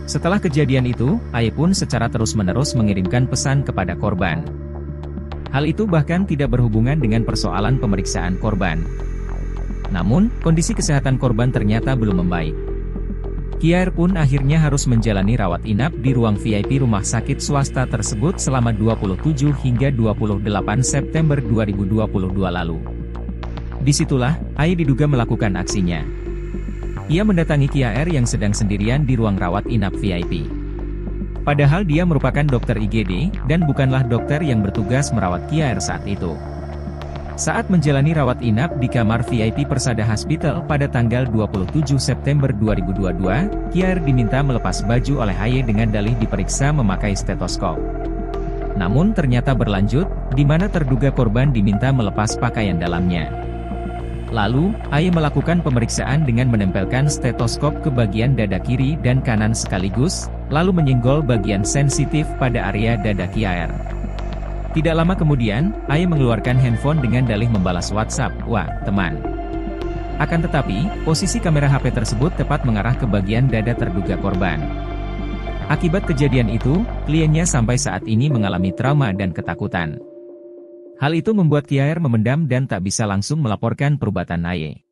Setelah kejadian itu, AY pun secara terus-menerus mengirimkan pesan kepada korban. Hal itu bahkan tidak berhubungan dengan persoalan pemeriksaan korban. Namun, kondisi kesehatan korban ternyata belum membaik. KIAR pun akhirnya harus menjalani rawat inap di ruang VIP rumah sakit swasta tersebut selama 27 hingga 28 September 2022 lalu. Disitulah, AY diduga melakukan aksinya. Ia mendatangi KIAR yang sedang sendirian di ruang rawat inap VIP. Padahal dia merupakan dokter IGD, dan bukanlah dokter yang bertugas merawat KIAR saat itu. Saat menjalani rawat inap di kamar VIP Persada Hospital pada tanggal 27 September 2022, KIAR diminta melepas baju oleh AY dengan dalih diperiksa memakai stetoskop. Namun ternyata berlanjut, di mana terduga korban diminta melepas pakaian dalamnya. Lalu, AY melakukan pemeriksaan dengan menempelkan stetoskop ke bagian dada kiri dan kanan sekaligus, lalu menyenggol bagian sensitif pada area dada KIAR. Tidak lama kemudian, AY mengeluarkan handphone dengan dalih membalas WhatsApp, "Wah, teman." Akan tetapi, posisi kamera HP tersebut tepat mengarah ke bagian dada terduga korban. Akibat kejadian itu, kliennya sampai saat ini mengalami trauma dan ketakutan. Hal itu membuat KIAR memendam dan tak bisa langsung melaporkan perbuatan AY.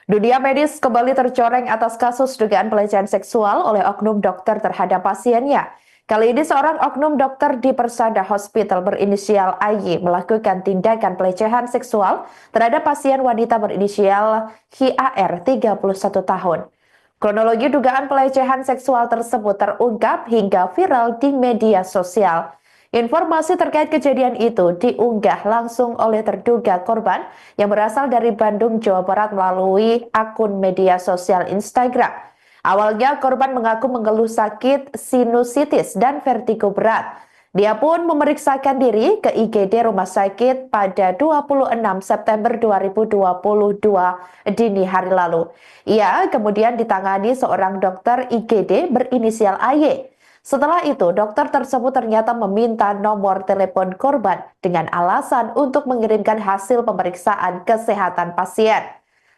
Dunia medis kembali tercoreng atas kasus dugaan pelecehan seksual oleh oknum dokter terhadap pasiennya. Kali ini seorang oknum dokter di Persada Hospital berinisial AY melakukan tindakan pelecehan seksual terhadap pasien wanita berinisial HIAR 31 tahun. Kronologi dugaan pelecehan seksual tersebut terungkap hingga viral di media sosial. Informasi terkait kejadian itu diunggah langsung oleh terduga korban yang berasal dari Bandung, Jawa Barat melalui akun media sosial Instagram. Awalnya korban mengaku mengeluh sakit sinusitis dan vertigo berat. Dia pun memeriksakan diri ke IGD Rumah Sakit pada 26 September 2022 dini hari lalu. Ia kemudian ditangani seorang dokter IGD berinisial AY. Setelah itu, dokter tersebut ternyata meminta nomor telepon korban dengan alasan untuk mengirimkan hasil pemeriksaan kesehatan pasien.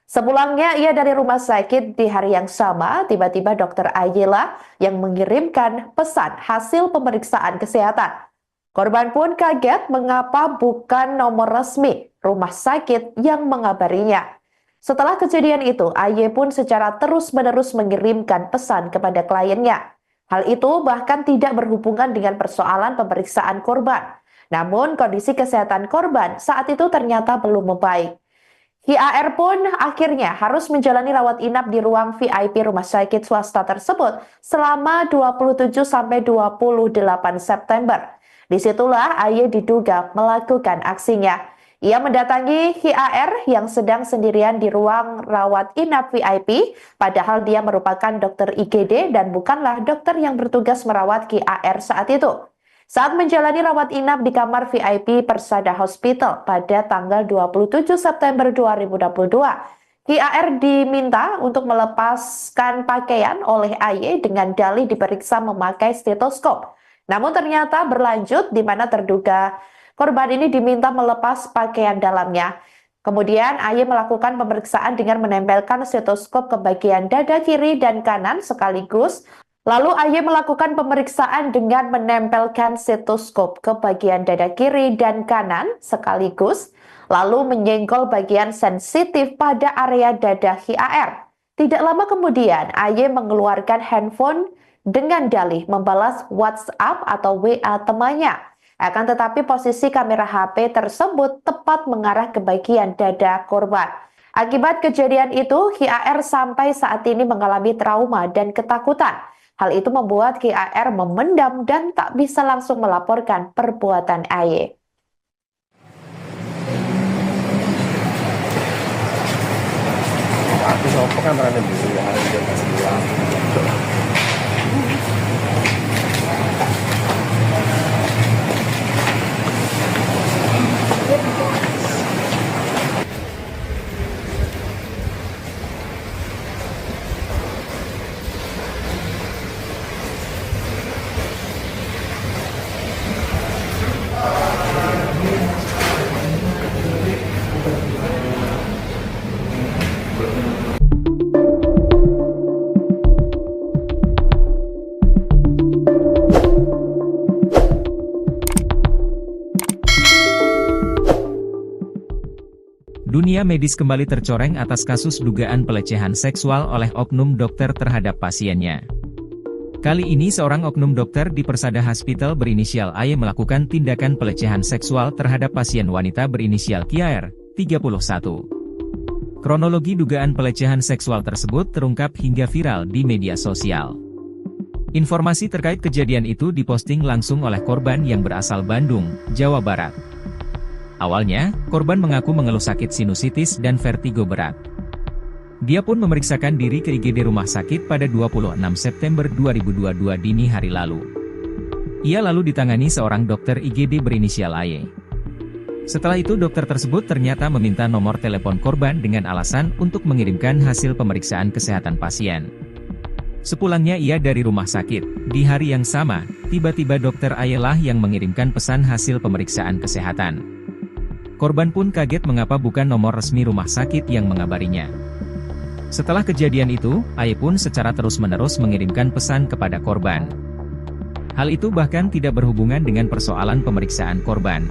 Sepulangnya ia dari rumah sakit di hari yang sama, tiba-tiba dokter AY lah yang mengirimkan pesan hasil pemeriksaan kesehatan. Korban pun kaget mengapa bukan nomor resmi rumah sakit yang mengabarinya. Setelah kejadian itu, AY pun secara terus-menerus mengirimkan pesan kepada kliennya. Hal itu bahkan tidak berhubungan dengan persoalan pemeriksaan korban. Namun kondisi kesehatan korban saat itu ternyata belum membaik. HIAR pun akhirnya harus menjalani rawat inap di ruang VIP rumah sakit swasta tersebut selama 27-28 September. Disitulah AY diduga melakukan aksinya. Ia mendatangi HIAR yang sedang sendirian di ruang rawat inap VIP, padahal dia merupakan dokter IGD dan bukanlah dokter yang bertugas merawat HIAR saat itu. Saat menjalani rawat inap di kamar VIP Persada Hospital pada tanggal 27 September 2022, HIAR diminta untuk melepaskan pakaian oleh AY dengan dalih diperiksa memakai stetoskop. Namun ternyata berlanjut di mana terduga korban ini diminta melepas pakaian dalamnya. Kemudian AY melakukan pemeriksaan dengan menempelkan stetoskop ke bagian dada kiri dan kanan sekaligus. Lalu AY melakukan pemeriksaan dengan menempelkan stetoskop ke bagian dada kiri dan kanan sekaligus. Lalu menyenggol bagian sensitif pada area dada HIAR. Tidak lama kemudian AY mengeluarkan handphone dengan dalih membalas WhatsApp atau WA temannya. Akan tetapi posisi kamera HP tersebut tepat mengarah ke bagian dada korban. Akibat kejadian itu, HIAR sampai saat ini mengalami trauma dan ketakutan. Hal itu membuat HIAR memendam dan tak bisa langsung melaporkan perbuatan AY. Aku sama kan pernah dulu ya, hari juga masih bilang. Dunia medis kembali tercoreng atas kasus dugaan pelecehan seksual oleh oknum dokter terhadap pasiennya. Kali ini seorang oknum dokter di Persada Hospital berinisial AY melakukan tindakan pelecehan seksual terhadap pasien wanita berinisial KR, 31. Kronologi dugaan pelecehan seksual tersebut terungkap hingga viral di media sosial. Informasi terkait kejadian itu diposting langsung oleh korban yang berasal Bandung, Jawa Barat. Awalnya, korban mengaku mengeluh sakit sinusitis dan vertigo berat. Dia pun memeriksakan diri ke IGD rumah sakit pada 26 September 2022 dini hari lalu. Ia lalu ditangani seorang dokter IGD berinisial AY. Setelah itu dokter tersebut ternyata meminta nomor telepon korban dengan alasan untuk mengirimkan hasil pemeriksaan kesehatan pasien. Sepulangnya ia dari rumah sakit, di hari yang sama, tiba-tiba dokter AY lah yang mengirimkan pesan hasil pemeriksaan kesehatan. Korban pun kaget mengapa bukan nomor resmi rumah sakit yang mengabarinya. Setelah kejadian itu, AY pun secara terus-menerus mengirimkan pesan kepada korban. Hal itu bahkan tidak berhubungan dengan persoalan pemeriksaan korban.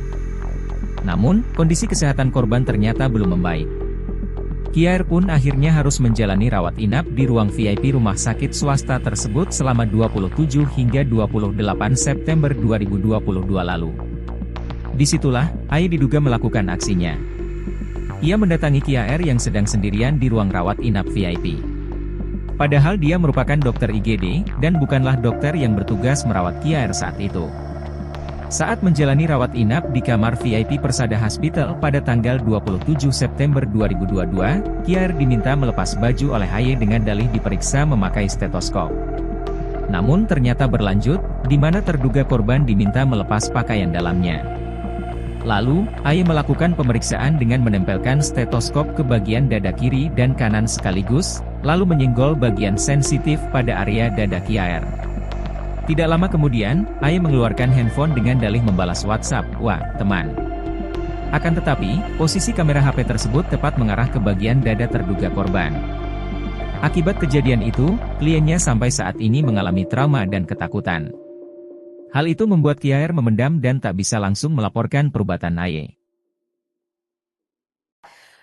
Namun, kondisi kesehatan korban ternyata belum membaik. KR pun akhirnya harus menjalani rawat inap di ruang VIP rumah sakit swasta tersebut selama 27 hingga 28 September 2022 lalu. Disitulah, AY diduga melakukan aksinya. Ia mendatangi KR yang sedang sendirian di ruang rawat inap VIP. Padahal dia merupakan dokter IGD, dan bukanlah dokter yang bertugas merawat KR saat itu. Saat menjalani rawat inap di kamar VIP Persada Hospital pada tanggal 27 September 2022, KR diminta melepas baju oleh AY dengan dalih diperiksa memakai stetoskop. Namun ternyata berlanjut, di mana terduga korban diminta melepas pakaian dalamnya. Lalu, AY melakukan pemeriksaan dengan menempelkan stetoskop ke bagian dada kiri dan kanan sekaligus, lalu menyenggol bagian sensitif pada area dada KR. Tidak lama kemudian, AY mengeluarkan handphone dengan dalih membalas WhatsApp, "Wah, teman." Akan tetapi, posisi kamera HP tersebut tepat mengarah ke bagian dada terduga korban. Akibat kejadian itu, kliennya sampai saat ini mengalami trauma dan ketakutan. Hal itu membuat KR memendam dan tak bisa langsung melaporkan perbuatan AY.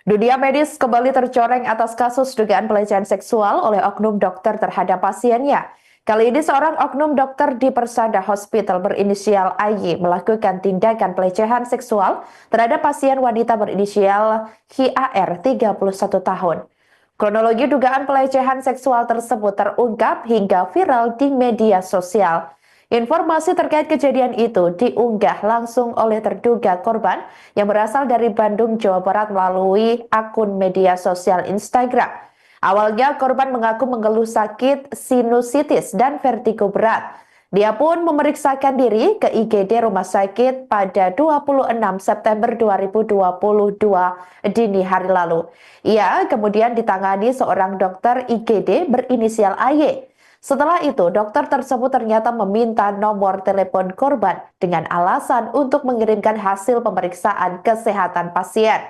Dunia medis kembali tercoreng atas kasus dugaan pelecehan seksual oleh oknum dokter terhadap pasiennya. Kali ini seorang oknum dokter di Persada Hospital berinisial AY melakukan tindakan pelecehan seksual terhadap pasien wanita berinisial HIAR 31 tahun. Kronologi dugaan pelecehan seksual tersebut terungkap hingga viral di media sosial. Informasi terkait kejadian itu diunggah langsung oleh terduga korban yang berasal dari Bandung, Jawa Barat melalui akun media sosial Instagram. Awalnya korban mengaku mengeluh sakit sinusitis dan vertigo berat. Dia pun memeriksakan diri ke IGD rumah sakit pada 26 September 2022 dini hari lalu. Ia kemudian ditangani seorang dokter IGD berinisial AY. Setelah itu, dokter tersebut ternyata meminta nomor telepon korban dengan alasan untuk mengirimkan hasil pemeriksaan kesehatan pasien.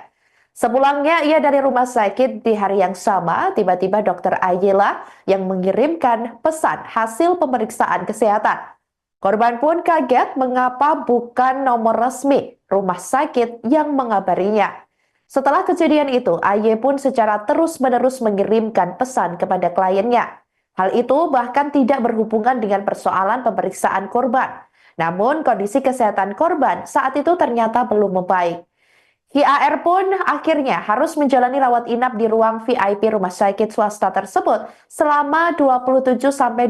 Sepulangnya ia dari rumah sakit di hari yang sama, tiba-tiba dokter AY lah yang mengirimkan pesan hasil pemeriksaan kesehatan. Korban pun kaget mengapa bukan nomor resmi rumah sakit yang mengabarinya. Setelah kejadian itu, AY pun secara terus-menerus mengirimkan pesan kepada kliennya. Hal itu bahkan tidak berhubungan dengan persoalan pemeriksaan korban. Namun kondisi kesehatan korban saat itu ternyata belum membaik. HIAR pun akhirnya harus menjalani rawat inap di ruang VIP rumah sakit swasta tersebut selama 27-28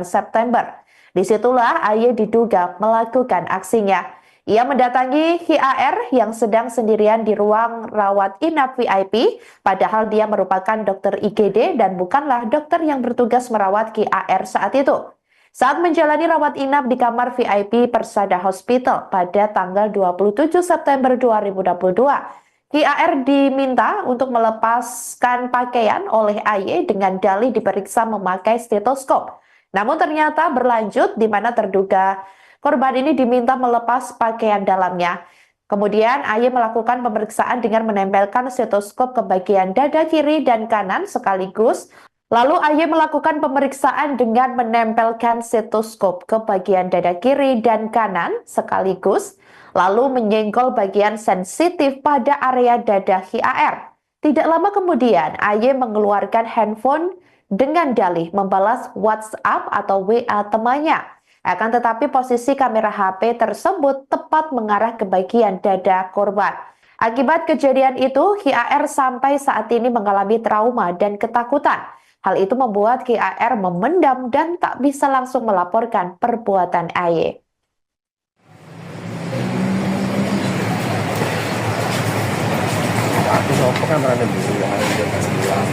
September. Disitulah AY diduga melakukan aksinya. Ia mendatangi HIAR yang sedang sendirian di ruang rawat inap VIP, padahal dia merupakan dokter IGD dan bukanlah dokter yang bertugas merawat HIAR saat itu. Saat menjalani rawat inap di kamar VIP Persada Hospital pada tanggal 27 September 2022, HIAR diminta untuk melepaskan pakaian oleh AY dengan dalih diperiksa memakai stetoskop. Namun ternyata berlanjut di mana terduga korban ini diminta melepas pakaian dalamnya. Kemudian AY melakukan pemeriksaan dengan menempelkan stetoskop ke bagian dada kiri dan kanan sekaligus. Lalu AY melakukan pemeriksaan dengan menempelkan stetoskop ke bagian dada kiri dan kanan sekaligus. lalu menyenggol bagian sensitif pada area dada HIAR. Tidak lama kemudian, AY mengeluarkan handphone dengan dalih membalas WhatsApp atau WA temannya. Akan tetapi posisi kamera HP tersebut tepat mengarah ke bagian dada korban. Akibat kejadian itu, HIAR sampai saat ini mengalami trauma dan ketakutan. Hal itu membuat HIAR memendam dan tak bisa langsung melaporkan perbuatan AY. Aku sopo kan rada dulu yang ada di kasih bilang.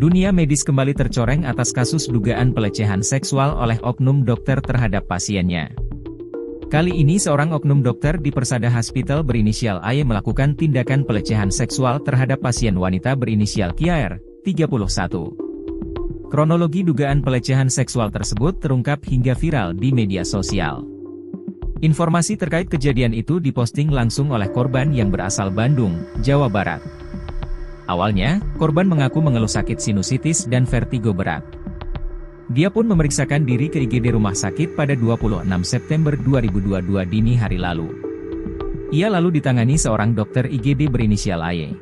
Dunia medis kembali tercoreng atas kasus dugaan pelecehan seksual oleh oknum dokter terhadap pasiennya. Kali ini seorang oknum dokter di Persada Hospital berinisial AY melakukan tindakan pelecehan seksual terhadap pasien wanita berinisial KIAR, 31. Kronologi dugaan pelecehan seksual tersebut terungkap hingga viral di media sosial. Informasi terkait kejadian itu diposting langsung oleh korban yang berasal Bandung, Jawa Barat. Awalnya, korban mengaku mengeluh sakit sinusitis dan vertigo berat. Dia pun memeriksakan diri ke IGD rumah sakit pada 26 September 2022 dini hari lalu. Ia lalu ditangani seorang dokter IGD berinisial AY.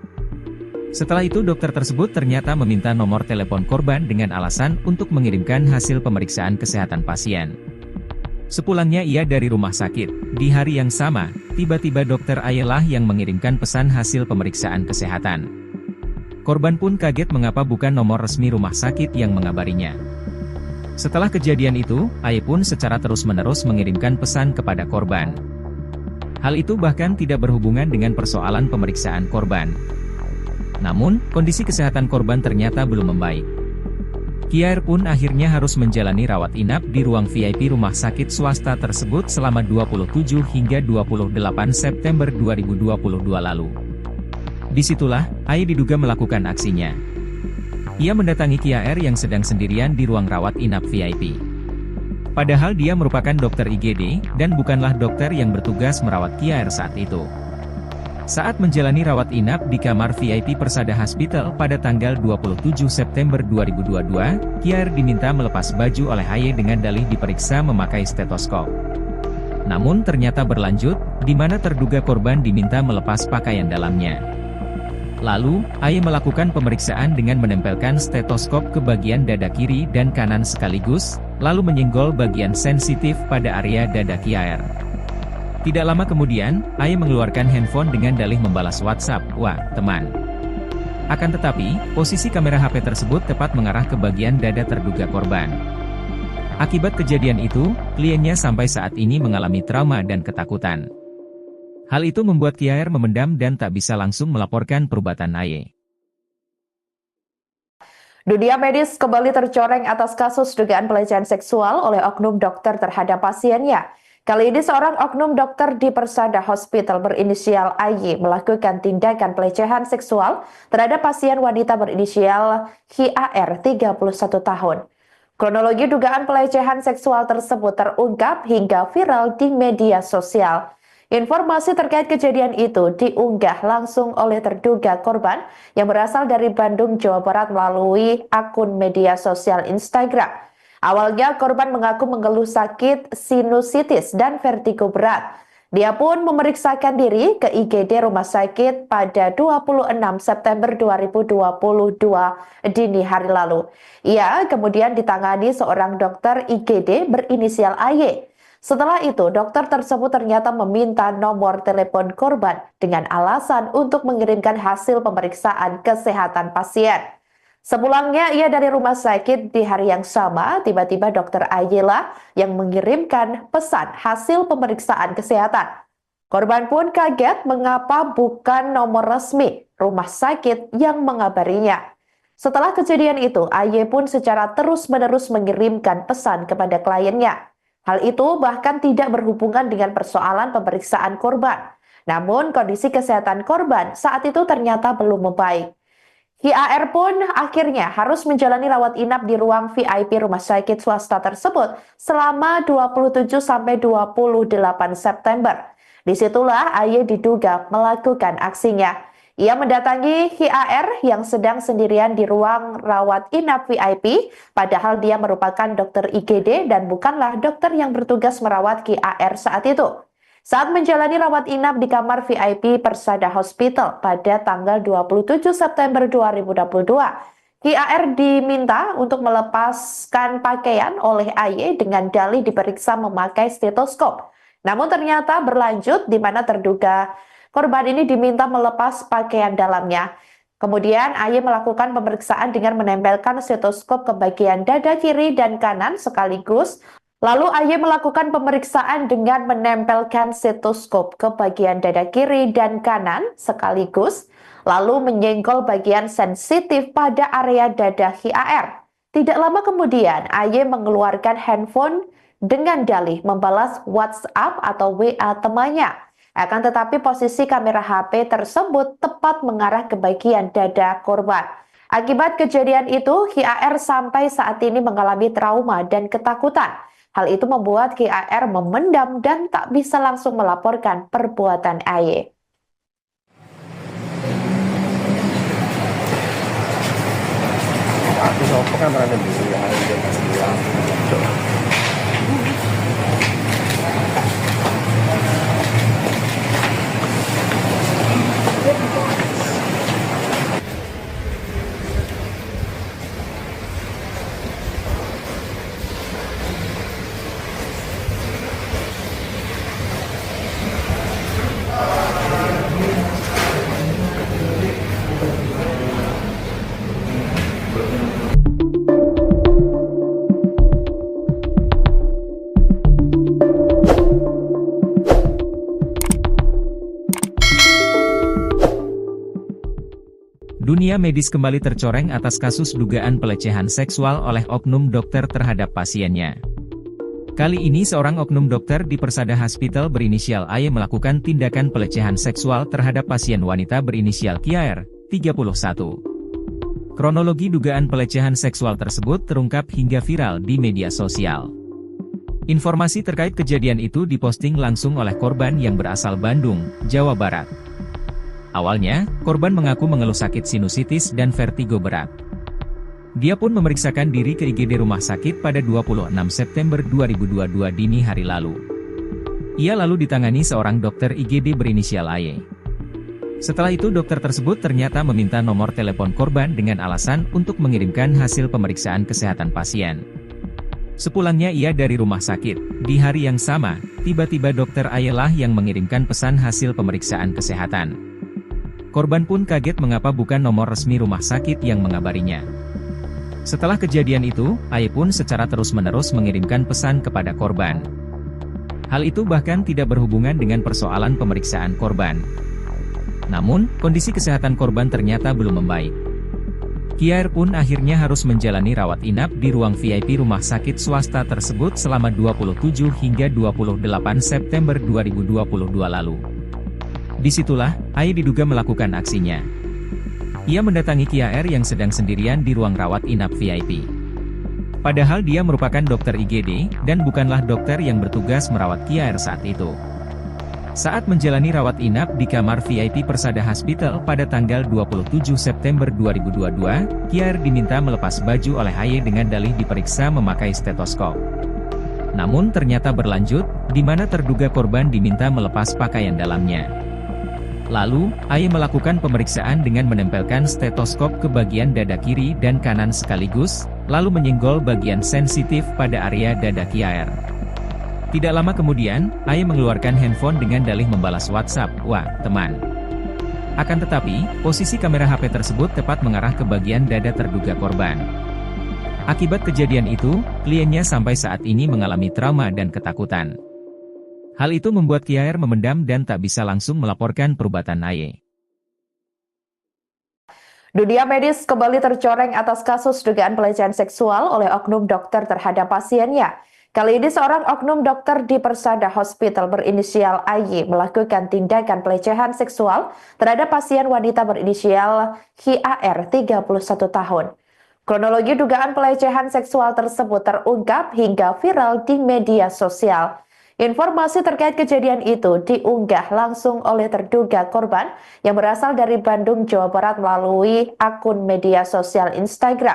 Setelah itu dokter tersebut ternyata meminta nomor telepon korban dengan alasan untuk mengirimkan hasil pemeriksaan kesehatan pasien. Sepulangnya ia dari rumah sakit, di hari yang sama, tiba-tiba dokter AY lah yang mengirimkan pesan hasil pemeriksaan kesehatan. Korban pun kaget mengapa bukan nomor resmi rumah sakit yang mengabarinya. Setelah kejadian itu, AY pun secara terus-menerus mengirimkan pesan kepada korban. Hal itu bahkan tidak berhubungan dengan persoalan pemeriksaan korban. Namun, kondisi kesehatan korban ternyata belum membaik. KIAR pun akhirnya harus menjalani rawat inap di ruang VIP rumah sakit swasta tersebut selama 27 hingga 28 September 2022 lalu. Disitulah, AY diduga melakukan aksinya. Ia mendatangi KIAR yang sedang sendirian di ruang rawat inap VIP. Padahal dia merupakan dokter IGD, dan bukanlah dokter yang bertugas merawat KIAR saat itu. Saat menjalani rawat inap di kamar VIP Persada Hospital pada tanggal 27 September 2022, KIAR diminta melepas baju oleh AY dengan dalih diperiksa memakai stetoskop. Namun ternyata berlanjut, di mana terduga korban diminta melepas pakaian dalamnya. Lalu, AY melakukan pemeriksaan dengan menempelkan stetoskop ke bagian dada kiri dan kanan sekaligus, lalu menyenggol bagian sensitif pada area dada KIAR. Tidak lama kemudian, AY mengeluarkan handphone dengan dalih membalas WhatsApp, "Wah, teman." Akan tetapi, posisi kamera HP tersebut tepat mengarah ke bagian dada terduga korban. Akibat kejadian itu, kliennya sampai saat ini mengalami trauma dan ketakutan. Hal itu membuat KIAR memendam dan tak bisa langsung melaporkan perbuatan AY. Dunia medis kembali tercoreng atas kasus dugaan pelecehan seksual oleh oknum dokter terhadap pasiennya. Kali ini seorang oknum dokter di Persada Hospital berinisial AY melakukan tindakan pelecehan seksual terhadap pasien wanita berinisial HIAR 31 tahun. Kronologi dugaan pelecehan seksual tersebut terungkap hingga viral di media sosial. Informasi terkait kejadian itu diunggah langsung oleh terduga korban yang berasal dari Bandung, Jawa Barat melalui akun media sosial Instagram. Awalnya korban mengaku mengeluh sakit sinusitis dan vertigo berat. Dia pun memeriksakan diri ke IGD rumah sakit pada 26 September 2022 dini hari lalu. Ia kemudian ditangani seorang dokter IGD berinisial AY. Setelah itu, dokter tersebut ternyata meminta nomor telepon korban dengan alasan untuk mengirimkan hasil pemeriksaan kesehatan pasien. Sepulangnya ia dari rumah sakit di hari yang sama, tiba-tiba dokter Ayela yang mengirimkan pesan hasil pemeriksaan kesehatan. Korban pun kaget mengapa bukan nomor resmi rumah sakit yang mengabarinya. Setelah kejadian itu, AY pun secara terus-menerus mengirimkan pesan kepada kliennya. Hal itu bahkan tidak berhubungan dengan persoalan pemeriksaan korban. Namun, kondisi kesehatan korban saat itu ternyata belum membaik. HIAR pun akhirnya harus menjalani rawat inap di ruang VIP rumah sakit swasta tersebut selama 27-28 September. Disitulah AY diduga melakukan aksinya. Ia mendatangi HIAR yang sedang sendirian di ruang rawat inap VIP, padahal dia merupakan dokter IGD dan bukanlah dokter yang bertugas merawat HIAR saat itu. Saat menjalani rawat inap di kamar VIP Persada Hospital pada tanggal 27 September 2022, HIAR diminta untuk melepaskan pakaian oleh AY dengan dalih diperiksa memakai stetoskop. Namun ternyata berlanjut di mana terduga korban ini diminta melepas pakaian dalamnya. Kemudian AY melakukan pemeriksaan dengan menempelkan stetoskop ke bagian dada kiri dan kanan sekaligus. Lalu AY melakukan pemeriksaan dengan menempelkan stetoskop ke bagian dada kiri dan kanan sekaligus, lalu menyenggol bagian sensitif pada area dada HIAR. Tidak lama kemudian, AY mengeluarkan handphone dengan dalih membalas WhatsApp atau WA temannya. Akan tetapi posisi kamera HP tersebut tepat mengarah ke bagian dada korban. Akibat kejadian itu, HIAR sampai saat ini mengalami trauma dan ketakutan. Hal itu membuat HIAR memendam dan tak bisa langsung melaporkan perbuatan AY. Aku sama kan pernah dulu yang ada di Jogja bilang. Dunia medis kembali tercoreng atas kasus dugaan pelecehan seksual oleh oknum dokter terhadap pasiennya. Kali ini seorang oknum dokter di Persada Hospital berinisial AY melakukan tindakan pelecehan seksual terhadap pasien wanita berinisial KIAR, 31. Kronologi dugaan pelecehan seksual tersebut terungkap hingga viral di media sosial. Informasi terkait kejadian itu diposting langsung oleh korban yang berasal Bandung, Jawa Barat. Awalnya, korban mengaku mengeluh sakit sinusitis dan vertigo berat. Dia pun memeriksakan diri ke IGD rumah sakit pada 26 September 2022 dini hari lalu. Ia lalu ditangani seorang dokter IGD berinisial AY. Setelah itu dokter tersebut ternyata meminta nomor telepon korban dengan alasan untuk mengirimkan hasil pemeriksaan kesehatan pasien. Sepulangnya ia dari rumah sakit, di hari yang sama, tiba-tiba dokter AY lah yang mengirimkan pesan hasil pemeriksaan kesehatan. Korban pun kaget mengapa bukan nomor resmi rumah sakit yang mengabarinya. Setelah kejadian itu, AY pun secara terus-menerus mengirimkan pesan kepada korban. Hal itu bahkan tidak berhubungan dengan persoalan pemeriksaan korban. Namun, kondisi kesehatan korban ternyata belum membaik. KIAR pun akhirnya harus menjalani rawat inap di ruang VIP rumah sakit swasta tersebut selama 27 hingga 28 September 2022 lalu. Disitulah, AY diduga melakukan aksinya. Ia mendatangi KIAR yang sedang sendirian di ruang rawat inap VIP. Padahal dia merupakan dokter IGD, dan bukanlah dokter yang bertugas merawat KIAR saat itu. Saat menjalani rawat inap di kamar VIP Persada Hospital pada tanggal 27 September 2022, KIAR diminta melepas baju oleh AY dengan dalih diperiksa memakai stetoskop. Namun ternyata berlanjut, di mana terduga korban diminta melepas pakaian dalamnya. Lalu, AY melakukan pemeriksaan dengan menempelkan stetoskop ke bagian dada kiri dan kanan sekaligus, lalu menyenggol bagian sensitif pada area dada KIAR. Tidak lama kemudian, AY mengeluarkan handphone dengan dalih membalas WhatsApp, "Wah, teman." Akan tetapi, posisi kamera HP tersebut tepat mengarah ke bagian dada terduga korban. Akibat kejadian itu, kliennya sampai saat ini mengalami trauma dan ketakutan. Hal itu membuat KIAR memendam dan tak bisa langsung melaporkan perbuatan AY. Dunia medis kembali tercoreng atas kasus dugaan pelecehan seksual oleh oknum dokter terhadap pasiennya. Kali ini seorang oknum dokter di Persada Hospital berinisial AY melakukan tindakan pelecehan seksual terhadap pasien wanita berinisial HIAR 31 tahun. Kronologi dugaan pelecehan seksual tersebut terungkap hingga viral di media sosial. Informasi terkait kejadian itu diunggah langsung oleh terduga korban yang berasal dari Bandung, Jawa Barat melalui akun media sosial Instagram.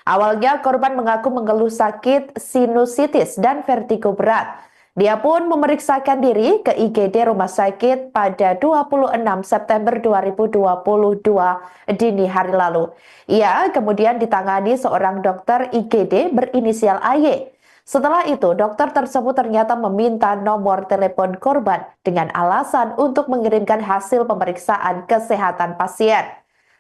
Awalnya korban mengaku mengeluh sakit sinusitis dan vertigo berat. Dia pun memeriksakan diri ke IGD Rumah Sakit pada 26 September 2022 dini hari lalu. Ia kemudian ditangani seorang dokter IGD berinisial AY. Setelah itu, dokter tersebut ternyata meminta nomor telepon korban dengan alasan untuk mengirimkan hasil pemeriksaan kesehatan pasien.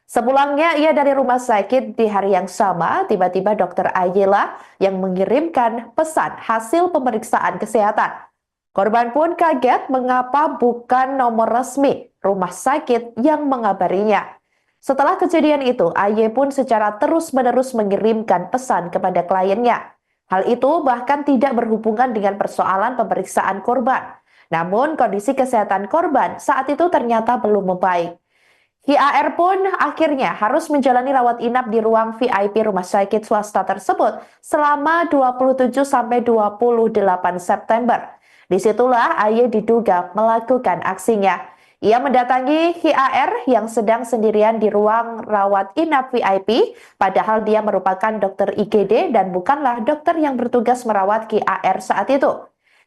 Sepulangnya ia dari rumah sakit di hari yang sama, tiba-tiba dokter Ayela yang mengirimkan pesan hasil pemeriksaan kesehatan. Korban pun kaget mengapa bukan nomor resmi rumah sakit yang mengabarinya. Setelah kejadian itu, Aye pun secara terus-menerus mengirimkan pesan kepada kliennya. Hal itu bahkan tidak berhubungan dengan persoalan pemeriksaan korban. Namun kondisi kesehatan korban saat itu ternyata belum membaik. HIAR pun akhirnya harus menjalani rawat inap di ruang VIP rumah sakit swasta tersebut selama 27-28 September. Disitulah Aye diduga melakukan aksinya. Ia mendatangi HIAR yang sedang sendirian di ruang rawat inap VIP, padahal dia merupakan dokter IGD dan bukanlah dokter yang bertugas merawat HIAR saat itu.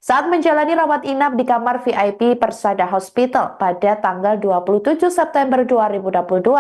Saat menjalani rawat inap di kamar VIP Persada Hospital pada tanggal 27 September 2022,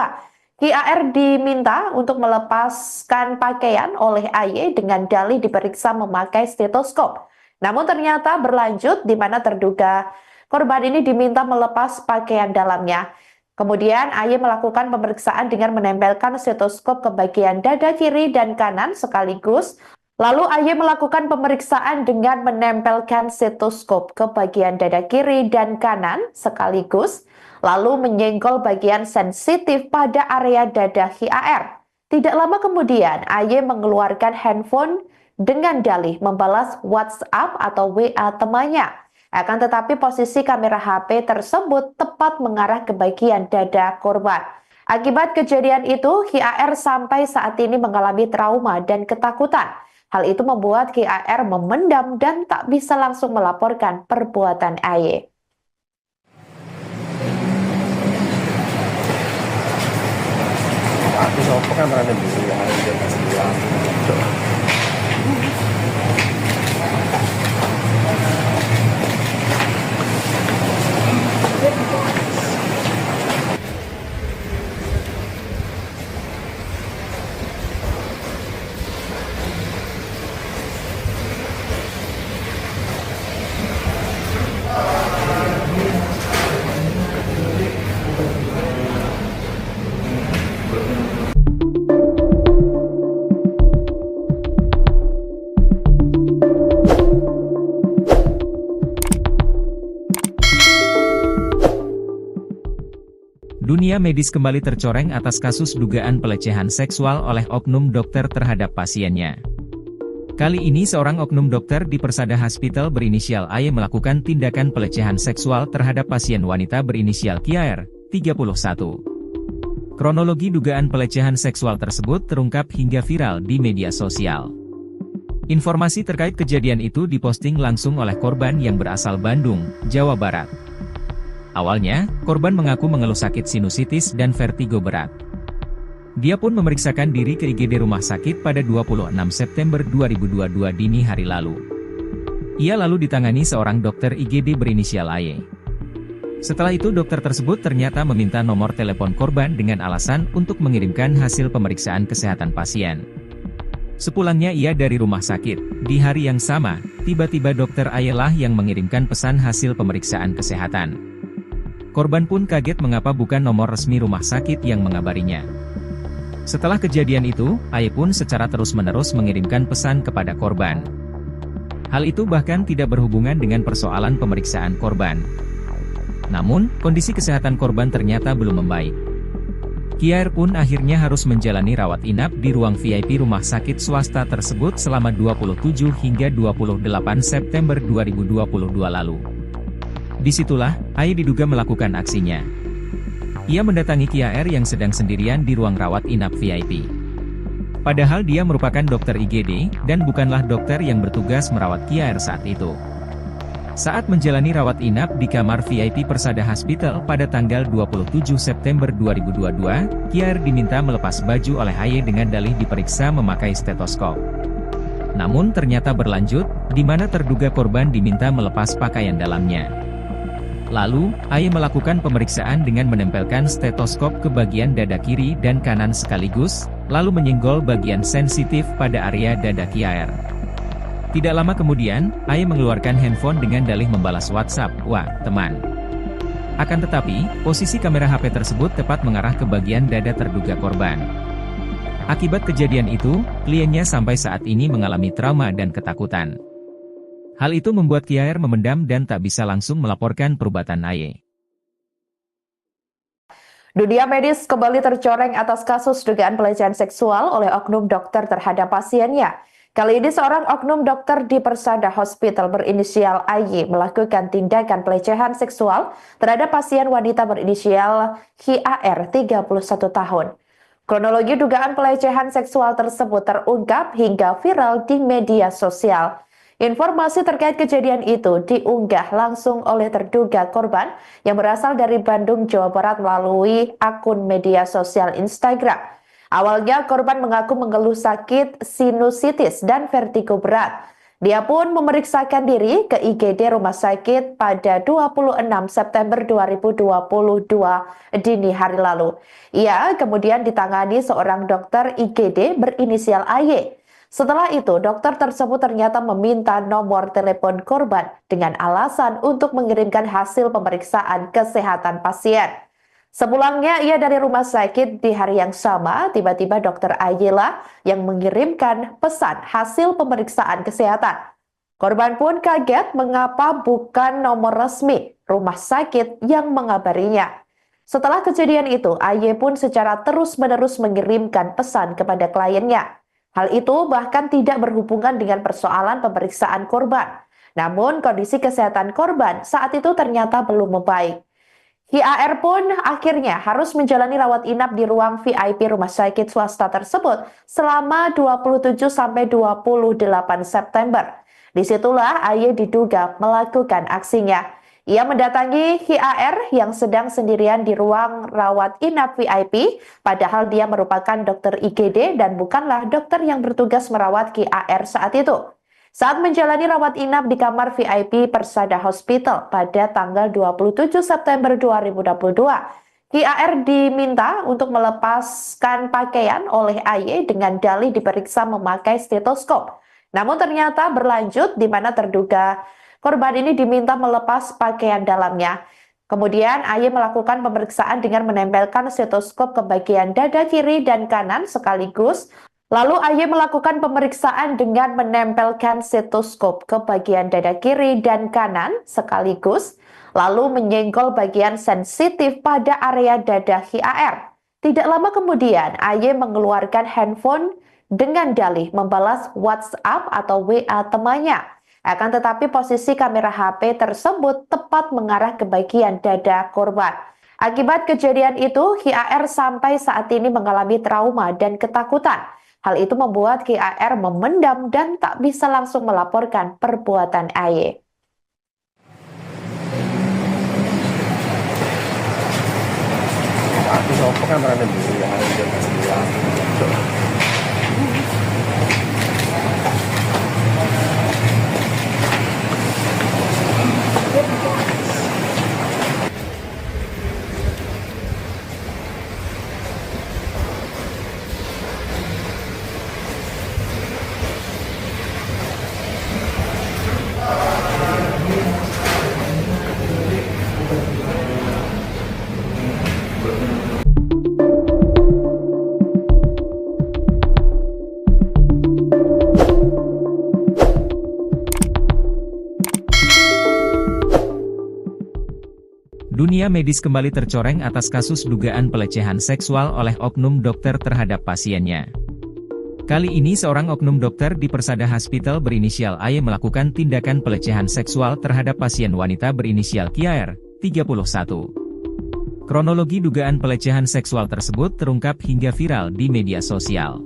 HIAR diminta untuk melepaskan pakaian oleh Aye dengan dalih diperiksa memakai stetoskop. Namun ternyata berlanjut di mana terduga korban ini diminta melepas pakaian dalamnya. Kemudian Aye melakukan pemeriksaan dengan menempelkan stetoskop ke bagian dada kiri dan kanan sekaligus. Lalu Aye melakukan pemeriksaan dengan menempelkan stetoskop ke bagian dada kiri dan kanan sekaligus. Lalu menyenggol bagian sensitif pada area dada HIAR. Tidak lama kemudian Aye mengeluarkan handphone dengan dalih membalas WhatsApp atau WA temannya. Akan tetapi posisi kamera HP tersebut tepat mengarah ke bagian dada korban. Akibat kejadian itu, HIAR sampai saat ini mengalami trauma dan ketakutan. Hal itu membuat HIAR memendam dan tak bisa langsung melaporkan perbuatan Aye. Aku sama kan pernah dulu yang ada di jam 9. Dunia medis kembali tercoreng atas kasus dugaan pelecehan seksual oleh oknum dokter terhadap pasiennya. Kali ini seorang oknum dokter di Persada Hospital berinisial AY melakukan tindakan pelecehan seksual terhadap pasien wanita berinisial HIAR 31. Kronologi dugaan pelecehan seksual tersebut terungkap hingga viral di media sosial. Informasi terkait kejadian itu diposting langsung oleh korban yang berasal Bandung, Jawa Barat. Awalnya, korban mengaku mengeluh sakit sinusitis dan vertigo berat. Dia pun memeriksakan diri ke IGD Rumah Sakit pada 26 September 2022 dini hari lalu. Ia lalu ditangani seorang dokter IGD berinisial AY. Setelah itu dokter tersebut ternyata meminta nomor telepon korban dengan alasan untuk mengirimkan hasil pemeriksaan kesehatan pasien. Sepulangnya ia dari rumah sakit, di hari yang sama, tiba-tiba dokter AY lah yang mengirimkan pesan hasil pemeriksaan kesehatan. Korban pun kaget mengapa bukan nomor resmi rumah sakit yang mengabarinya. Setelah kejadian itu, Aye pun secara terus-menerus mengirimkan pesan kepada korban. Hal itu bahkan tidak berhubungan dengan persoalan pemeriksaan korban. Namun, kondisi kesehatan korban ternyata belum membaik. Kiaer pun akhirnya harus menjalani rawat inap di ruang VIP rumah sakit swasta tersebut selama 27 hingga 28 September 2022 lalu. Disitulah, Aye diduga melakukan aksinya. Ia mendatangi Kiaer yang sedang sendirian di ruang rawat inap VIP. Padahal dia merupakan dokter IGD, dan bukanlah dokter yang bertugas merawat Kiaer saat itu. Saat menjalani rawat inap di kamar VIP Persada Hospital pada tanggal 27 September 2022, Kiaer diminta melepas baju oleh Aye dengan dalih diperiksa memakai stetoskop. Namun ternyata berlanjut, di mana terduga korban diminta melepas pakaian dalamnya. Lalu, Aye melakukan pemeriksaan dengan menempelkan stetoskop ke bagian dada kiri dan kanan sekaligus, lalu menyenggol bagian sensitif pada area dada Kiaer. Tidak lama kemudian, Aye mengeluarkan handphone dengan dalih membalas WhatsApp, "Wah, teman." Akan tetapi, posisi kamera HP tersebut tepat mengarah ke bagian dada terduga korban. Akibat kejadian itu, kliennya sampai saat ini mengalami trauma dan ketakutan. Hal itu membuat Kiaer memendam dan tak bisa langsung melaporkan perbuatan Aye. Dunia medis kembali tercoreng atas kasus dugaan pelecehan seksual oleh oknum dokter terhadap pasiennya. Kali ini seorang oknum dokter di Persada Hospital berinisial AY melakukan tindakan pelecehan seksual terhadap pasien wanita berinisial HIAR 31 tahun. Kronologi dugaan pelecehan seksual tersebut terungkap hingga viral di media sosial. Informasi terkait kejadian itu diunggah langsung oleh terduga korban yang berasal dari Bandung, Jawa Barat melalui akun media sosial Instagram. Awalnya korban mengaku mengeluh sakit sinusitis dan vertigo berat. Dia pun memeriksakan diri ke IGD Rumah Sakit pada 26 September 2022 dini hari lalu. Ia kemudian ditangani seorang dokter IGD berinisial AY. Setelah itu, dokter tersebut ternyata meminta nomor telepon korban dengan alasan untuk mengirimkan hasil pemeriksaan kesehatan pasien. Sepulangnya ia dari rumah sakit di hari yang sama, tiba-tiba dokter Ayela yang mengirimkan pesan hasil pemeriksaan kesehatan. Korban pun kaget mengapa bukan nomor resmi rumah sakit yang mengabarinya. Setelah kejadian itu, Aye pun secara terus-menerus mengirimkan pesan kepada kliennya. Hal itu bahkan tidak berhubungan dengan persoalan pemeriksaan korban. Namun kondisi kesehatan korban saat itu ternyata belum membaik. HIAR pun akhirnya harus menjalani rawat inap di ruang VIP rumah sakit swasta tersebut selama 27-28 September. Disitulah Aye diduga melakukan aksinya. Ia mendatangi HIAR yang sedang sendirian di ruang rawat inap VIP, padahal dia merupakan dokter IGD dan bukanlah dokter yang bertugas merawat HIAR saat itu. Saat menjalani rawat inap di kamar VIP Persada Hospital pada tanggal 27 September 2022, HIAR diminta untuk melepaskan pakaian oleh Aye dengan dalih diperiksa memakai stetoskop. Namun ternyata berlanjut di mana terduga korban ini diminta melepas pakaian dalamnya. Kemudian Aye melakukan pemeriksaan dengan menempelkan stetoskop ke bagian dada kiri dan kanan sekaligus. Lalu Aye melakukan pemeriksaan dengan menempelkan stetoskop ke bagian dada kiri dan kanan sekaligus, lalu menyenggol bagian sensitif pada area dada HIAR. Tidak lama kemudian, Aye mengeluarkan handphone dengan dalih membalas WhatsApp atau WA temannya. Akan tetapi posisi kamera HP tersebut tepat mengarah ke bagian dada korban. Akibat kejadian itu, HIAR sampai saat ini mengalami trauma dan ketakutan. Hal itu membuat HIAR memendam dan tak bisa langsung melaporkan perbuatan Aye. Aku sopo kan berada dulu yang ada di jam 9. Dunia medis kembali tercoreng atas kasus dugaan pelecehan seksual oleh oknum dokter terhadap pasiennya. Kali ini seorang oknum dokter di Persada Hospital berinisial AY melakukan tindakan pelecehan seksual terhadap pasien wanita berinisial KR, 31. Kronologi dugaan pelecehan seksual tersebut terungkap hingga viral di media sosial.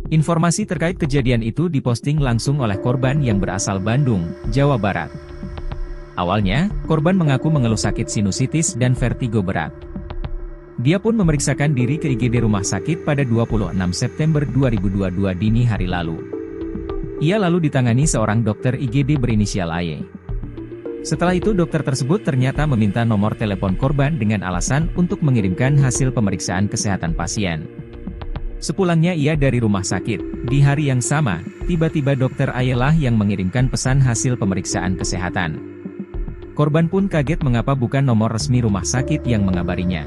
Informasi terkait kejadian itu diposting langsung oleh korban yang berasal Bandung, Jawa Barat. Awalnya, korban mengaku mengeluh sakit sinusitis dan vertigo berat. Dia pun memeriksakan diri ke IGD rumah sakit pada 26 September 2022 dini hari lalu. Ia lalu ditangani seorang dokter IGD berinisial AY. Setelah itu dokter tersebut ternyata meminta nomor telepon korban dengan alasan untuk mengirimkan hasil pemeriksaan kesehatan pasien. Sepulangnya ia dari rumah sakit, di hari yang sama, tiba-tiba dokter AY lah yang mengirimkan pesan hasil pemeriksaan kesehatan. Korban pun kaget mengapa bukan nomor resmi rumah sakit yang mengabarinya.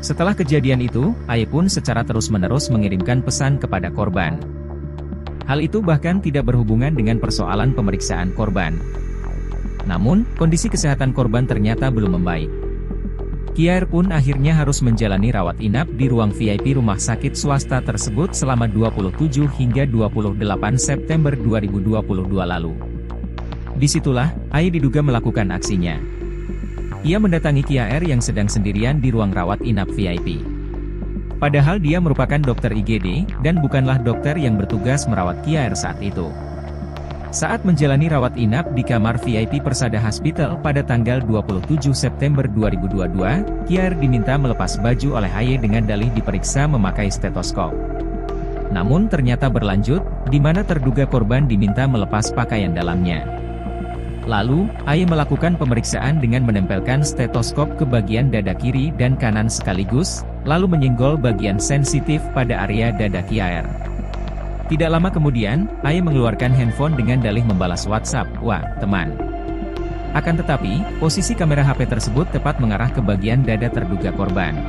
Setelah kejadian itu, AY pun secara terus-menerus mengirimkan pesan kepada korban. Hal itu bahkan tidak berhubungan dengan persoalan pemeriksaan korban. Namun, kondisi kesehatan korban ternyata belum membaik. KR pun akhirnya harus menjalani rawat inap di ruang VIP rumah sakit swasta tersebut selama 27 hingga 28 September 2022 lalu. Disitulah, AY diduga melakukan aksinya. Ia mendatangi KR yang sedang sendirian di ruang rawat inap VIP. Padahal dia merupakan dokter IGD, dan bukanlah dokter yang bertugas merawat KR saat itu. Saat menjalani rawat inap di kamar VIP Persada Hospital pada tanggal 27 September 2022, KR diminta melepas baju oleh AY dengan dalih diperiksa memakai stetoskop. Namun ternyata berlanjut, di mana terduga korban diminta melepas pakaian dalamnya. Lalu, AY melakukan pemeriksaan dengan menempelkan stetoskop ke bagian dada kiri dan kanan sekaligus, lalu menyenggol bagian sensitif pada area dada KR. Tidak lama kemudian, AY mengeluarkan handphone dengan dalih membalas WhatsApp, "Wah, teman." Akan tetapi, posisi kamera HP tersebut tepat mengarah ke bagian dada terduga korban.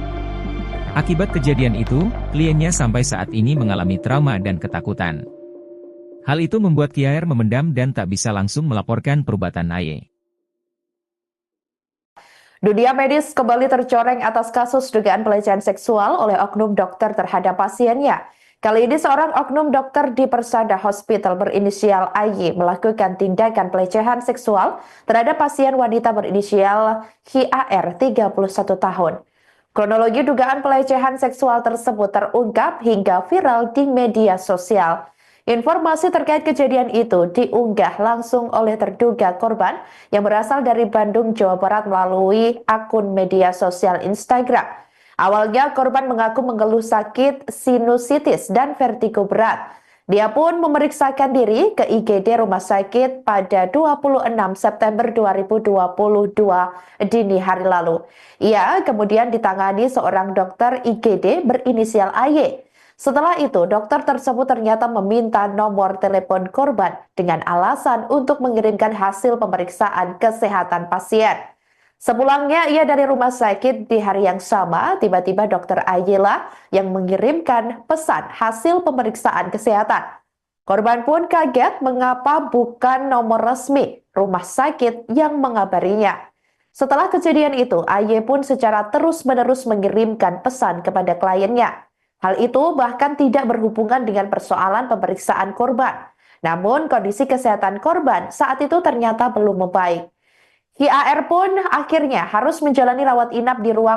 Akibat kejadian itu, kliennya sampai saat ini mengalami trauma dan ketakutan. Hal itu membuat KR memendam dan tak bisa langsung melaporkan perbuatan AY. Dunia medis kembali tercoreng atas kasus dugaan pelecehan seksual oleh oknum dokter terhadap pasiennya. Kali ini seorang oknum dokter di Persada Hospital berinisial AY melakukan tindakan pelecehan seksual terhadap pasien wanita berinisial HIAR 31 tahun. Kronologi dugaan pelecehan seksual tersebut terungkap hingga viral di media sosial. Informasi terkait kejadian itu diunggah langsung oleh terduga korban yang berasal dari Bandung, Jawa Barat melalui akun media sosial Instagram. Awalnya korban mengaku mengeluh sakit sinusitis dan vertigo berat. Dia pun memeriksakan diri ke IGD rumah sakit pada 26 September 2022 dini hari lalu. Ia kemudian ditangani seorang dokter IGD berinisial AY. Setelah itu, dokter tersebut ternyata meminta nomor telepon korban dengan alasan untuk mengirimkan hasil pemeriksaan kesehatan pasien. Sepulangnya ia dari rumah sakit di hari yang sama, tiba-tiba dokter AY lah yang mengirimkan pesan hasil pemeriksaan kesehatan. Korban pun kaget mengapa bukan nomor resmi rumah sakit yang mengabarinya. Setelah kejadian itu, AY pun secara terus-menerus mengirimkan pesan kepada kliennya. Hal itu bahkan tidak berhubungan dengan persoalan pemeriksaan korban. Namun kondisi kesehatan korban saat itu ternyata belum membaik. HIAR pun akhirnya harus menjalani rawat inap di ruang